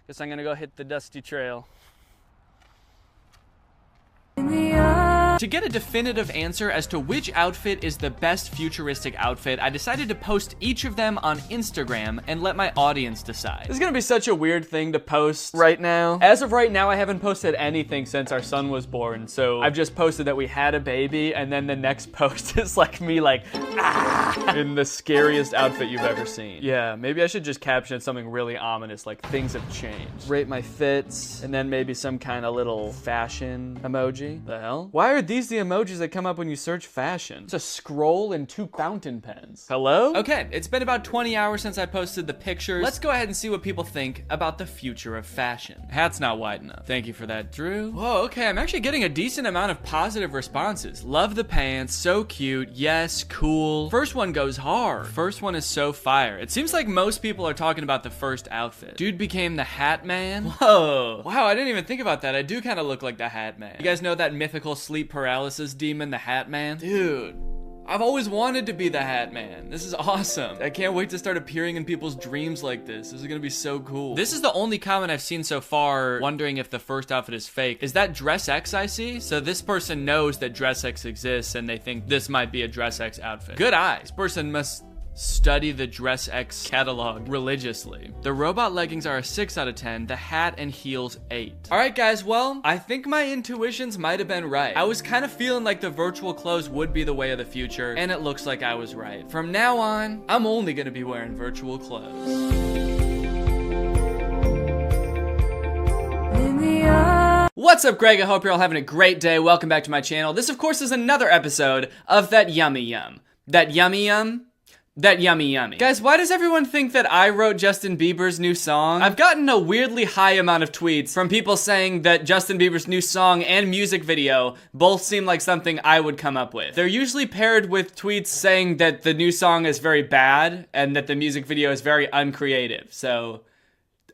guess I'm gonna go hit the dusty trail. To get a definitive answer as to which outfit is the best futuristic outfit, I decided to post each of them on Instagram and let my audience decide. This is gonna be such a weird thing to post right now. As of right now, I haven't posted anything since our son was born, so I've just posted that we had a baby, and then the next post is like me like, ah, in the scariest outfit you've ever seen. Yeah, maybe I should just caption something really ominous, like things have changed. Rate my fits, and then maybe some kind of little fashion emoji. The hell? Why are these the emojis that come up when you search fashion? It's a scroll and 2 fountain pens. Hello? Okay, it's been about 20 hours since I posted the pictures. Let's go ahead and see what people think about the future of fashion. Hat's not wide enough. Thank you for that, Drew. Whoa, okay, I'm actually getting a decent amount of positive responses. Love the pants, so cute, yes, cool. First one goes hard. First one is so fire. It seems like most people are talking about the first outfit. Dude became the Hat Man. Whoa. Wow, I didn't even think about that. I do kind of look like the Hat Man. You guys know that mythical sleep paralysis demon, the Hat Man? Dude, I've always wanted to be the Hat Man. This is awesome. I can't wait to start appearing in people's dreams like this. This is gonna be so cool. This is the only comment I've seen so far wondering if the first outfit is fake. Is that Dress X I see? So this person knows that Dress X exists and they think this might be a Dress X outfit. Good eye. This person must study the Dress X catalog religiously. The robot leggings are a 6 out of 10, the hat and heels 8. All right, guys, well, I think my intuitions might have been right. I was kind of feeling like the virtual clothes would be the way of the future, and it looks like I was right. From now on, I'm only gonna be wearing virtual clothes. What's up, Greg? I hope you're all having a great day. Welcome back to my channel. This, of course, is another episode of That Yummy Yum. That Yummy Yum? That Yummy Yummy. Guys, why does everyone think that I wrote Justin Bieber's new song? I've gotten a weirdly high amount of tweets from people saying that Justin Bieber's new song and music video both seem like something I would come up with. They're usually paired with tweets saying that the new song is very bad and that the music video is very uncreative. So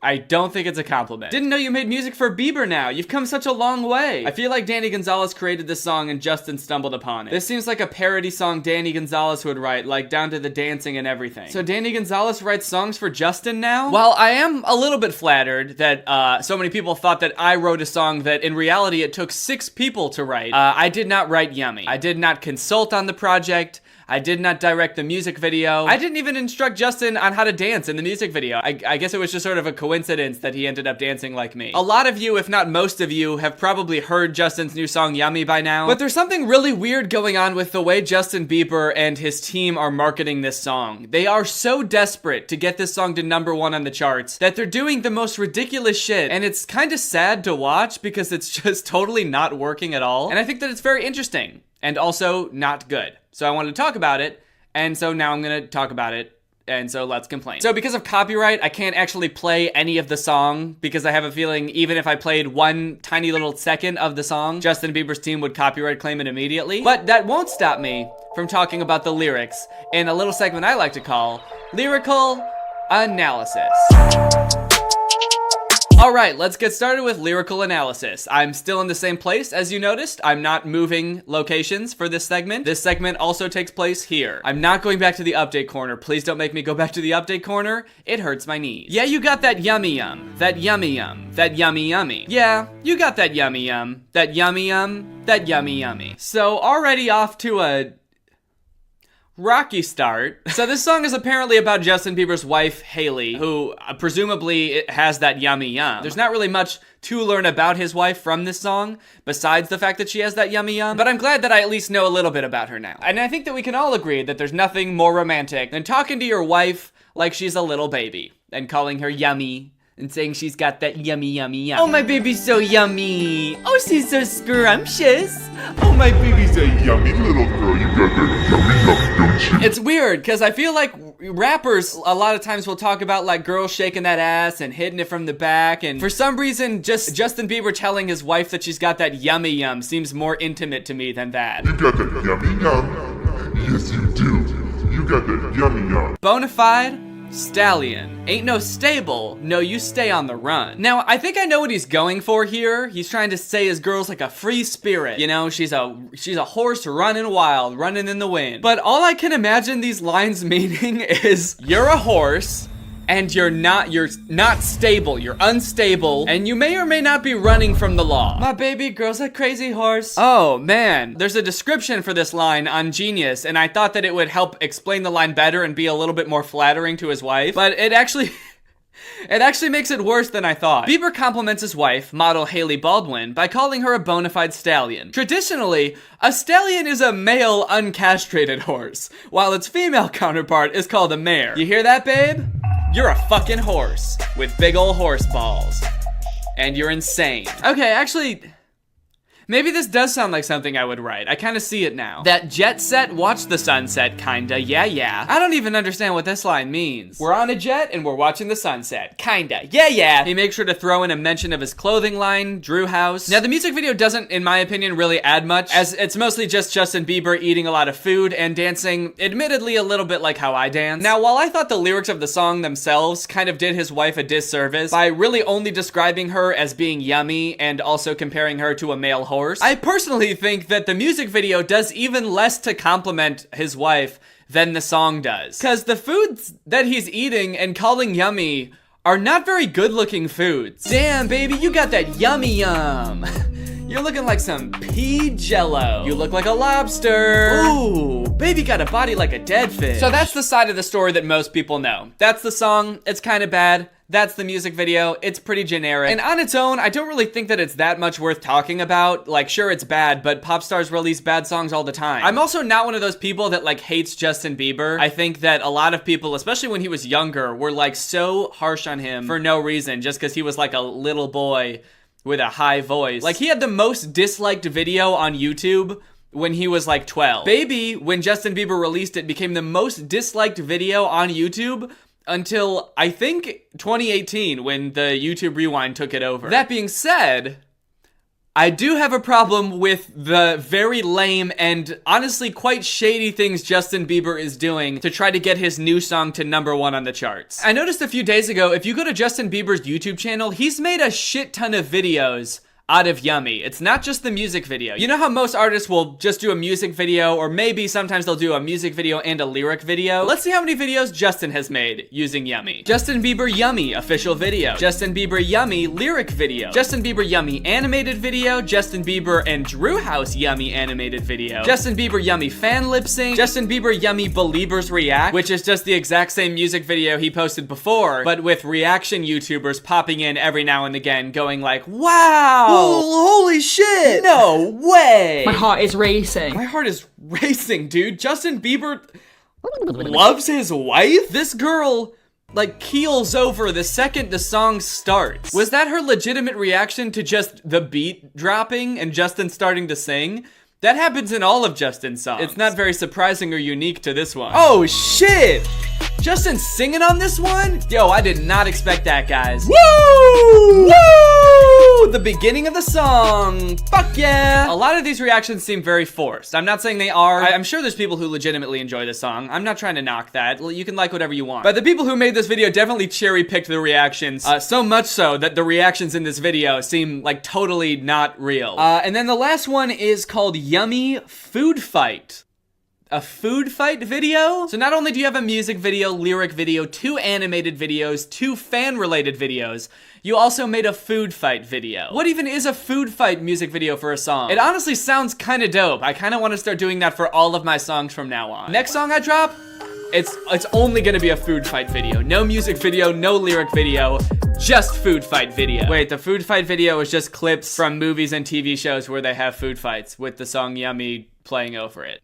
I don't think it's a compliment. Didn't know you made music for Bieber now. You've come such a long way. I feel like Danny Gonzalez created this song and Justin stumbled upon it. This seems like a parody song Danny Gonzalez would write, like down to the dancing and everything. So Danny Gonzalez writes songs for Justin now? Well, I am a little bit flattered that so many people thought that I wrote a song that in reality it took 6 people to write. I did not write Yummy. I did not consult on the project. I did not direct the music video. I didn't even instruct Justin on how to dance in the music video. I guess it was just sort of a coincidence that he ended up dancing like me. A lot of you, if not most of you, have probably heard Justin's new song Yummy by now. But there's something really weird going on with the way Justin Bieber and his team are marketing this song. They are so desperate to get this song to #1 on the charts that they're doing the most ridiculous shit. And it's kind of sad to watch because it's just totally not working at all. And I think that it's very interesting and also not good. So I wanted to talk about it, and so now I'm gonna talk about it, and so let's complain. So because of copyright, I can't actually play any of the song because I have a feeling even if I played one tiny little second of the song, Justin Bieber's team would copyright claim it immediately. But that won't stop me from talking about the lyrics in a little segment I like to call Lyrical Analysis. Alright, let's get started with lyrical analysis. I'm still in the same place, as you noticed. I'm not moving locations for this segment. This segment also takes place here. I'm not going back to the update corner. Please don't make me go back to the update corner. It hurts my knees. Yeah, you got that yummy yum. That yummy yum. That yummy yummy. Yeah, you got that yummy yum. That yummy yum. That yummy yummy. So already off to a rocky start. So this song is apparently about Justin Bieber's wife, Haley, who presumably has that yummy yum. There's not really much to learn about his wife from this song, besides the fact that she has that yummy yum, but I'm glad that I at least know a little bit about her now. And I think that we can all agree that there's nothing more romantic than talking to your wife like she's a little baby, and calling her yummy, and saying she's got that yummy, yummy, yum. Oh, my baby's so yummy. Oh, she's so scrumptious. Oh, my baby's a yummy little girl. You got that yummy yum, don't you? It's weird, because I feel like rappers a lot of times will talk about like girls shaking that ass and hitting it from the back, and for some reason, just Justin Bieber telling his wife that she's got that yummy yum seems more intimate to me than that. You got that yummy yum. Yes, you do. You got that yummy yum. Bonafide stallion. Ain't no stable, no you stay on the run. Now, I think I know what he's going for here. He's trying to say his girl's like a free spirit. You know, she's a horse running wild, running in the wind. But all I can imagine these lines meaning is you're a horse, and you're not stable, you're unstable, and you may or may not be running from the law. My baby girl's a crazy horse. Oh man, there's a description for this line on Genius, and I thought that it would help explain the line better and be a little bit more flattering to his wife, but it actually makes it worse than I thought. Bieber compliments his wife, model Haley Baldwin, by calling her a bona fide stallion. Traditionally, a stallion is a male uncastrated horse, while its female counterpart is called a mare. You hear that, babe? You're a fucking horse with big ol' horse balls. And you're insane. Okay, actually, maybe this does sound like something I would write. I kind of see it now. That jet set, watch the sunset, kinda, yeah. I don't even understand what this line means. We're on a jet and we're watching the sunset, kinda, yeah. He makes sure to throw in a mention of his clothing line, Drew House. Now the music video doesn't, in my opinion, really add much, as it's mostly just Justin Bieber eating a lot of food and dancing, admittedly a little bit like how I dance. Now while I thought the lyrics of the song themselves kind of did his wife a disservice by really only describing her as being yummy and also comparing her to a male horse, I personally think that the music video does even less to compliment his wife than the song does. Because the foods that he's eating and calling yummy are not very good looking foods. Damn, baby, you got that yummy yum. You're looking like some pea jello. You look like a lobster. Ooh, baby got a body like a dead fish. So that's the side of the story that most people know. That's the song, it's kind of bad. That's the music video, it's pretty generic. And on its own, I don't really think that it's that much worth talking about. Like, sure, it's bad, but pop stars release bad songs all the time. I'm also not one of those people that like hates Justin Bieber. I think that a lot of people, especially when he was younger, were like so harsh on him for no reason, just because he was like a little boy with a high voice. Like, he had the most disliked video on YouTube when he was like 12. Baby, when Justin Bieber released it, became the most disliked video on YouTube until, I think, 2018, when the YouTube Rewind took it over. That being said, I do have a problem with the very lame and honestly quite shady things Justin Bieber is doing to try to get his new song to #1 on the charts. I noticed a few days ago, if you go to Justin Bieber's YouTube channel, he's made a shit ton of videos out of Yummy. It's not just the music video. You know how most artists will just do a music video, or maybe sometimes they'll do a music video and a lyric video? Let's see how many videos Justin has made using Yummy. Justin Bieber Yummy official video. Justin Bieber Yummy lyric video. Justin Bieber Yummy animated video. Justin Bieber and Drew House Yummy animated video. Justin Bieber Yummy fan lip sync. Justin Bieber Yummy Believers React, which is just the exact same music video he posted before, but with reaction YouTubers popping in every now and again going like, wow! Holy shit! No way! My heart is racing. My heart is racing, dude. Justin Bieber loves his wife? This girl, like, keels over the second the song starts. Was that her legitimate reaction to just the beat dropping and Justin starting to sing? That happens in all of Justin's songs. It's not very surprising or unique to this one. Oh, shit! Justin singing on this one? Yo, I did not expect that, guys. Woo! Woo! The beginning of the song. Fuck yeah! A lot of these reactions seem very forced. I'm not saying they are. I'm sure there's people who legitimately enjoy this song. I'm not trying to knock that. You can like whatever you want. But the people who made this video definitely cherry-picked the reactions. So much so that the reactions in this video seem like totally not real. And then the last one is called Yummy Food Fight. A food fight video? So not only do you have a music video, lyric video, 2 animated videos, 2 fan-related videos, you also made a food fight video. What even is a food fight music video for a song? It honestly sounds kind of dope. I kind of want to start doing that for all of my songs from now on. Next song I drop, it's only gonna be a food fight video. No music video, no lyric video, just food fight video. Wait, the food fight video is just clips from movies and TV shows where they have food fights with the song Yummy playing over it.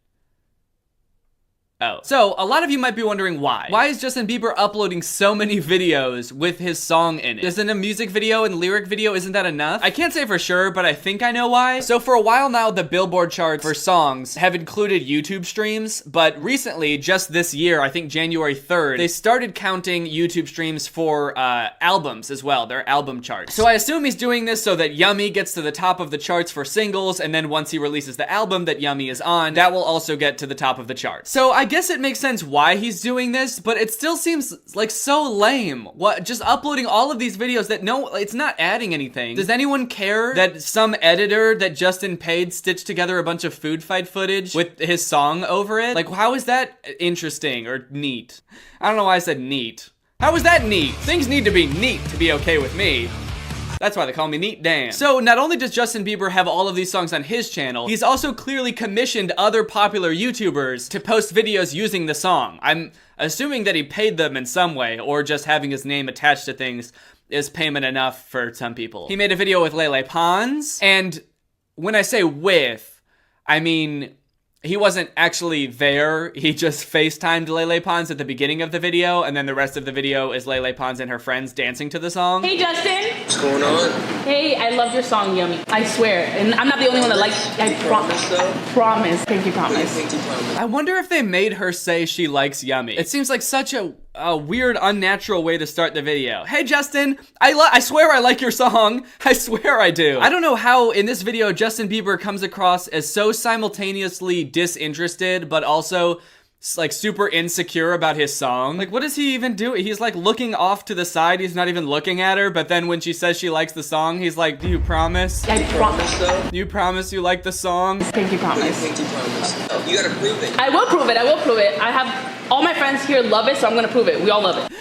Oh. So, a lot of you might be wondering why. Why is Justin Bieber uploading so many videos with his song in it? Isn't a music video and lyric video, isn't that enough? I can't say for sure, but I think I know why. So for a while now, the Billboard charts for songs have included YouTube streams, but recently, just this year, I think January 3rd, they started counting YouTube streams for albums as well, their album charts. So I assume he's doing this so that Yummy gets to the top of the charts for singles, and then once he releases the album that Yummy is on, that will also get to the top of the charts. So I guess it makes sense why he's doing this, but it still seems like so lame. What, just uploading all of these videos that it's not adding anything. Does anyone care that some editor that Justin paid stitched together a bunch of food fight footage with his song over it? Like, how is that interesting or neat? I don't know why I said neat. How is that neat? Things need to be neat to be okay with me. That's why they call me Neat Dan. So not only does Justin Bieber have all of these songs on his channel, he's also clearly commissioned other popular YouTubers to post videos using the song. I'm assuming that he paid them in some way, or just having his name attached to things is payment enough for some people. He made a video with Lele Pons, and when I say with, I mean he wasn't actually there. He just FaceTimed Lele Pons at the beginning of the video, and then the rest of the video is Lele Pons and her friends dancing to the song. Hey, Justin. What's going on? Hey, I love your song, Yummy. I swear. And I'm not the only one that likes it. I promise. Thank you, promise. I wonder if they made her say she likes Yummy. It seems like such a weird, unnatural way to start the video. Hey, Justin, I swear I like your song. I swear I do. I don't know how in this video Justin Bieber comes across as so simultaneously disinterested, but also like super insecure about his song. Like, what does he even do? He's like looking off to the side. He's not even looking at her, but then when she says she likes the song, he's like, do you promise? I promise. Do you promise you like the song? Thank you, promise. You gotta prove it. I will prove it. I have all my friends here love it, so I'm gonna prove it. We all love it.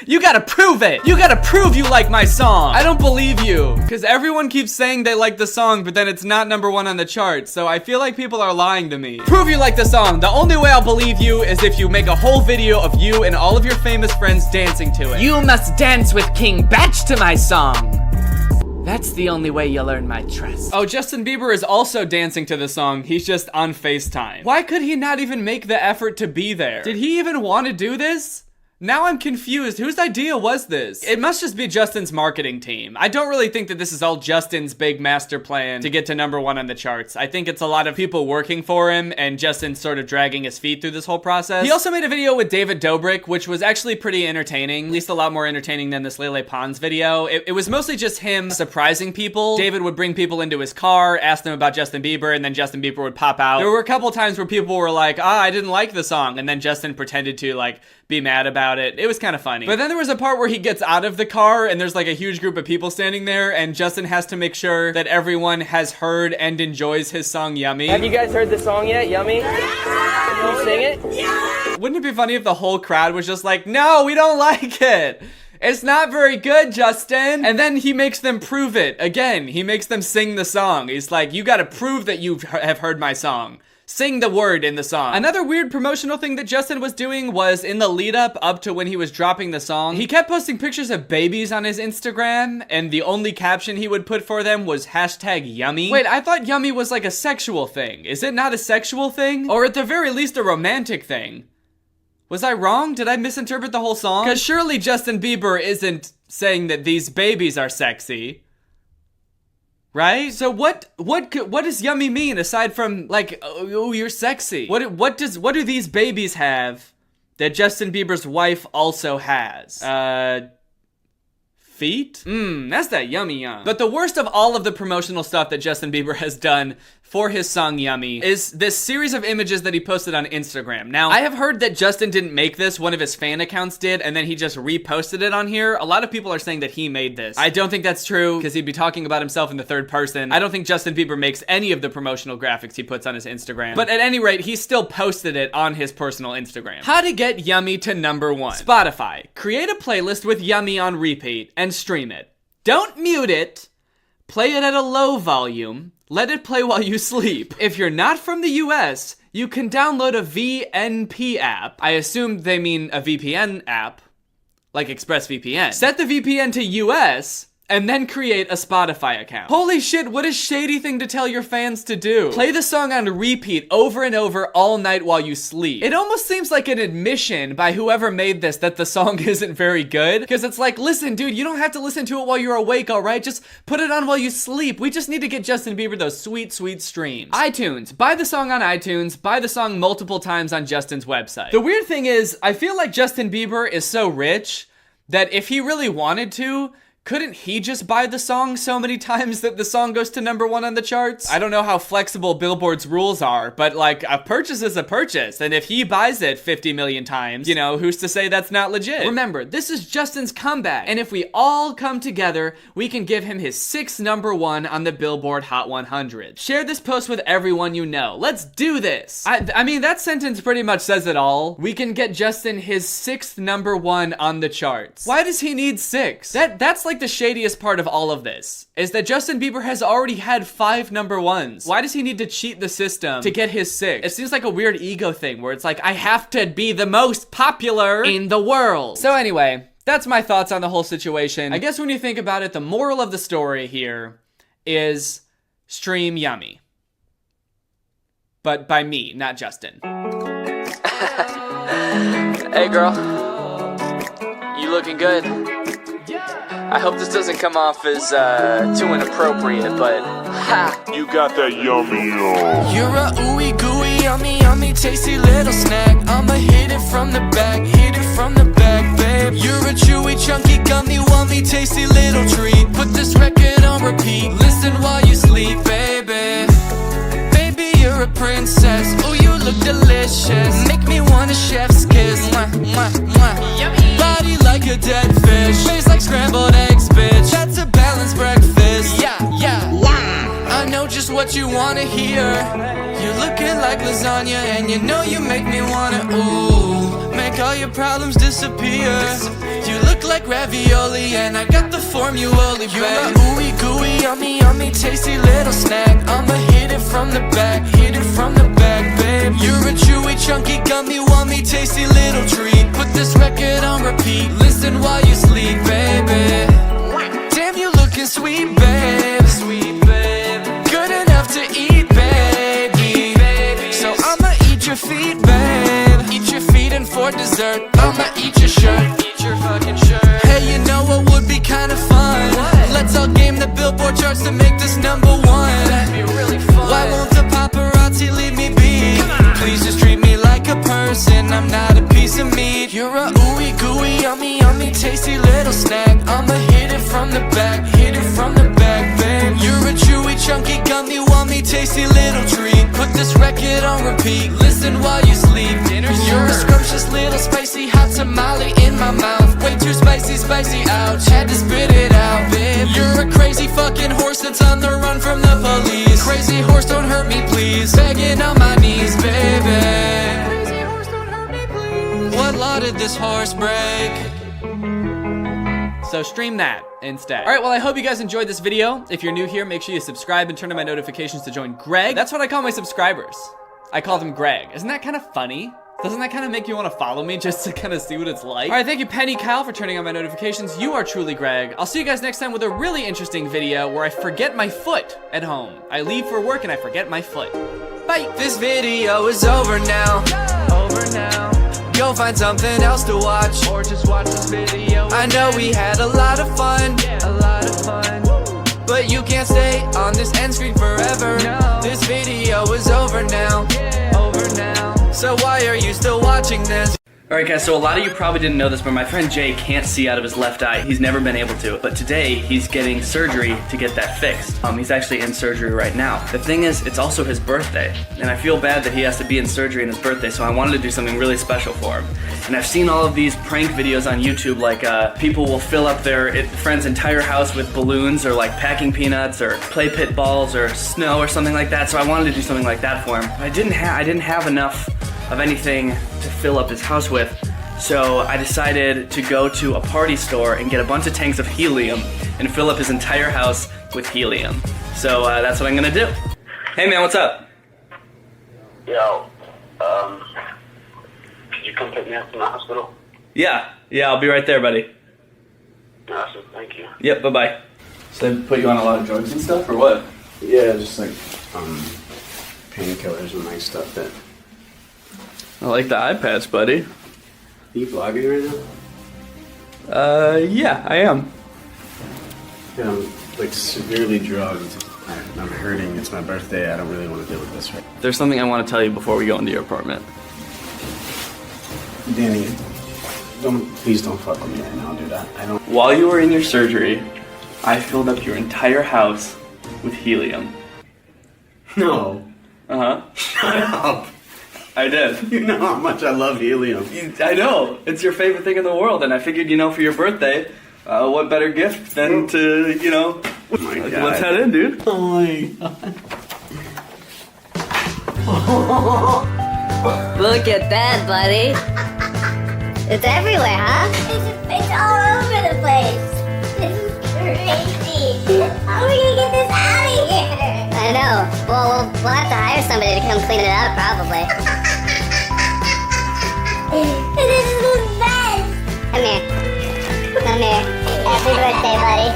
You gotta prove it! You gotta prove you like my song! I don't believe you, because everyone keeps saying they like the song, but then it's not #1 on the chart, so I feel like people are lying to me. Prove you like the song! The only way I'll believe you is if you make a whole video of you and all of your famous friends dancing to it. You must dance with King Batch to my song! That's the only way you'll earn my trust. Oh, Justin Bieber is also dancing to the song. He's just on FaceTime. Why could he not even make the effort to be there? Did he even want to do this? Now I'm confused. Whose idea was this? It must just be Justin's marketing team. I don't really think that this is all Justin's big master plan to get to #1 on the charts. I think it's a lot of people working for him and Justin sort of dragging his feet through this whole process. He also made a video with David Dobrik, which was actually pretty entertaining, at least a lot more entertaining than this Lele Pons video. It was mostly just him surprising people. David would bring people into his car, ask them about Justin Bieber, and then Justin Bieber would pop out. There were a couple times where people were like, I didn't like the song, and then Justin pretended to like be mad about it. It was kind of funny. But then there was a part where he gets out of the car and there's like a huge group of people standing there and Justin has to make sure that everyone has heard and enjoys his song Yummy. Have you guys heard the song yet, Yummy? Can you sing it? Yeah! Wouldn't it be funny if the whole crowd was just like, no, we don't like it. It's not very good, Justin. And then he makes them prove it. Again, he makes them sing the song. He's like, you gotta prove that you have heard my song. Sing the word in the song. Another weird promotional thing that Justin was doing was in the lead up to when he was dropping the song, he kept posting pictures of babies on his Instagram, and the only caption he would put for them was #yummy. Wait, I thought yummy was like a sexual thing. Is it not a sexual thing? Or at the very least a romantic thing? Was I wrong? Did I misinterpret the whole song? Because surely Justin Bieber isn't saying that these babies are sexy. Right? So what does yummy mean aside from like, oh, you're sexy? What do these babies have that Justin Bieber's wife also has? Feet? That's that yummy yum. But the worst of all of the promotional stuff that Justin Bieber has done for his song Yummy is this series of images that he posted on Instagram. Now, I have heard that Justin didn't make this, one of his fan accounts did, and then he just reposted it on here. A lot of people are saying that he made this. I don't think that's true, because he'd be talking about himself in the third person. I don't think Justin Bieber makes any of the promotional graphics he puts on his Instagram. But at any rate, he still posted it on his personal Instagram. How to get Yummy to #1. Spotify. Create a playlist with Yummy on repeat and stream it. Don't mute it. Play it at a low volume. Let it play while you sleep. If you're not from the US, you can download a VNP app. I assume they mean a VPN app, like ExpressVPN. Set the VPN to US, and then create a Spotify account. Holy shit, what a shady thing to tell your fans to do. Play the song on repeat over and over all night while you sleep. It almost seems like an admission by whoever made this that the song isn't very good, because it's like, listen, dude, you don't have to listen to it while you're awake, all right? Just put it on while you sleep. We just need to get Justin Bieber those sweet, sweet streams. iTunes. Buy the song on iTunes. Buy the song multiple times on Justin's website. The weird thing is, I feel like Justin Bieber is so rich that if he really wanted to, couldn't he just buy the song so many times that the song goes to #1 on the charts? I don't know how flexible Billboard's rules are, but like, a purchase is a purchase, and if he buys it 50 million times, you know, who's to say that's not legit? Remember, this is Justin's comeback, and if we all come together, we can give him his 6th #1 on the Billboard Hot 100. Share this post with everyone you know. Let's do this! I mean, that sentence pretty much says it all. We can get Justin his 6th #1 on the charts. Why does he need 6? That's like the shadiest part of all of this, is that Justin Bieber has already had 5 #1s. Why does he need to cheat the system to get his 6? It seems like a weird ego thing where it's like, I have to be the most popular in the world. So anyway, that's my thoughts on the whole situation. I guess when you think about it, the moral of the story here is stream Yummy. But by me, not Justin. Hey girl, you looking good? I hope this doesn't come off as too inappropriate, but ha! You got that yummy on. You're a ooey gooey, yummy, yummy, tasty little snack. I'ma hit it from the back, babe. You're a chewy, chunky, gummy, wummy, tasty little treat. Put this record on repeat, listen while you sleep, baby. Baby, you're a princess, ooh, you look delicious. Make me want a chef's kiss, mwah, mwah, mwah. Yummy. Body like a dead fish, face like scrambled eggs, bitch. That's a balanced breakfast, yeah. I know just what you wanna hear. You're looking like lasagna, and you know you make me wanna, ooh, make all your problems disappear. You look like ravioli, and I got the formula, babe. You're a ooey gooey, yummy, yummy, tasty little snack. I'ma hit it from the back, babe. You're a chewy, chunky, gummy, wummy, tasty little treat. Put this record on repeat, listen while you sleep, baby. Damn, you looking sweet, babe. Good enough to eat, baby. So I'ma eat your feet, babe. Eat your feet, and for dessert, I'ma eat your shirt. Eat your fucking shirt. Hey, you know what would be kinda fun? What? Let's all game the Billboard charts to make this #1. That'd be really fun. Why won't the paparazzi leave me be? Please just treat me like a person, I'm not a piece of meat. You're a ooey gooey, yummy, yummy, tasty little snack. I'ma hit it from the back, hit it from the back, babe. You're a chewy, chunky, gummy, wummy, tasty little treat. Put this record on repeat, listen while you sleep. You're a scrumptious little spicy hot tamale in my mouth. Way too spicy, spicy, ouch, had to spit it out, babe. You're a crazy fucking horse that's on the run from the police. Crazy horse, don't hurt me please, begging on my knees, baby. Crazy horse, don't hurt me please. What law did this horse break? So stream that instead. All right, well, I hope you guys enjoyed this video. If you're new here, make sure you subscribe and turn on my notifications to join Greg. That's what I call my subscribers. I call them Greg. Isn't that kind of funny? Doesn't that kind of make you want to follow me just to kind of see what it's like? All right, thank you, Penny Cal, for turning on my notifications. You are truly Greg. I'll see you guys next time with a really interesting video where I forget my foot at home. I leave for work and I forget my foot. Bye. This video is over now. Over now. Go find something else to watch, or just watch this video. I know we had a lot of fun, a lot of fun, but you can't stay on this end screen forever. No. This video is over now, over now. So why are you still watching this? Alright guys, so a lot of you probably didn't know this, but my friend Jay can't see out of his left eye. He's never been able to. But today, he's getting surgery to get that fixed. He's actually in surgery right now. The thing is, it's also his birthday. And I feel bad that he has to be in surgery on his birthday, so I wanted to do something really special for him. And I've seen all of these prank videos on YouTube, like people will fill up their friend's entire house with balloons, or like packing peanuts, or play pit balls, or snow, or something like that. So I wanted to do something like that for him. But I didn't have enough of anything to fill up his house with, so I decided to go to a party store and get a bunch of tanks of helium and fill up his entire house with helium. So that's what I'm gonna do. Hey man, what's up? Yo, could you come pick me up from the hospital? Yeah, I'll be right there, buddy. Awesome, thank you. Yep, bye-bye. So they put you on a lot of drugs and stuff, or what? Yeah, just like, painkillers and nice stuff that... I like the eye patch, buddy. Are you vlogging right now? Yeah, I am. Yeah, I'm like severely drugged. I'm hurting. It's my birthday. I don't really want to deal with this right now. There's something I want to tell you before we go into your apartment. Danny, please don't fuck with me right now, dude. I don't... While you were in your surgery, I filled up your entire house with helium. No. Uh-huh. Shut up. I did. You know how much I love helium. I know. It's your favorite thing in the world, and I figured, for your birthday, what better gift than to, Oh my God. Let's head in, dude. Oh my God. Look at that, buddy. It's everywhere, huh? It's all over the place. This is crazy. How are we gonna get this out of here? I know. Well, we'll have to hire somebody to come clean it up, probably. This is the best. Come here. Happy birthday, buddy.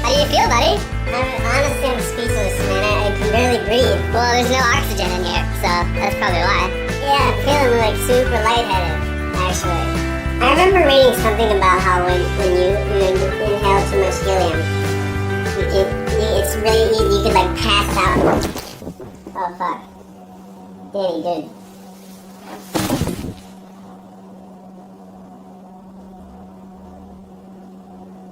How do you feel, buddy? Honestly, I'm speechless, man. I can barely breathe. Well, there's no oxygen in here, so that's probably why. Yeah, I'm feeling like super lightheaded, actually. I remember reading something about how when you inhale too much helium, it's really easy. You could like pass out. Oh fuck, Danny, dude.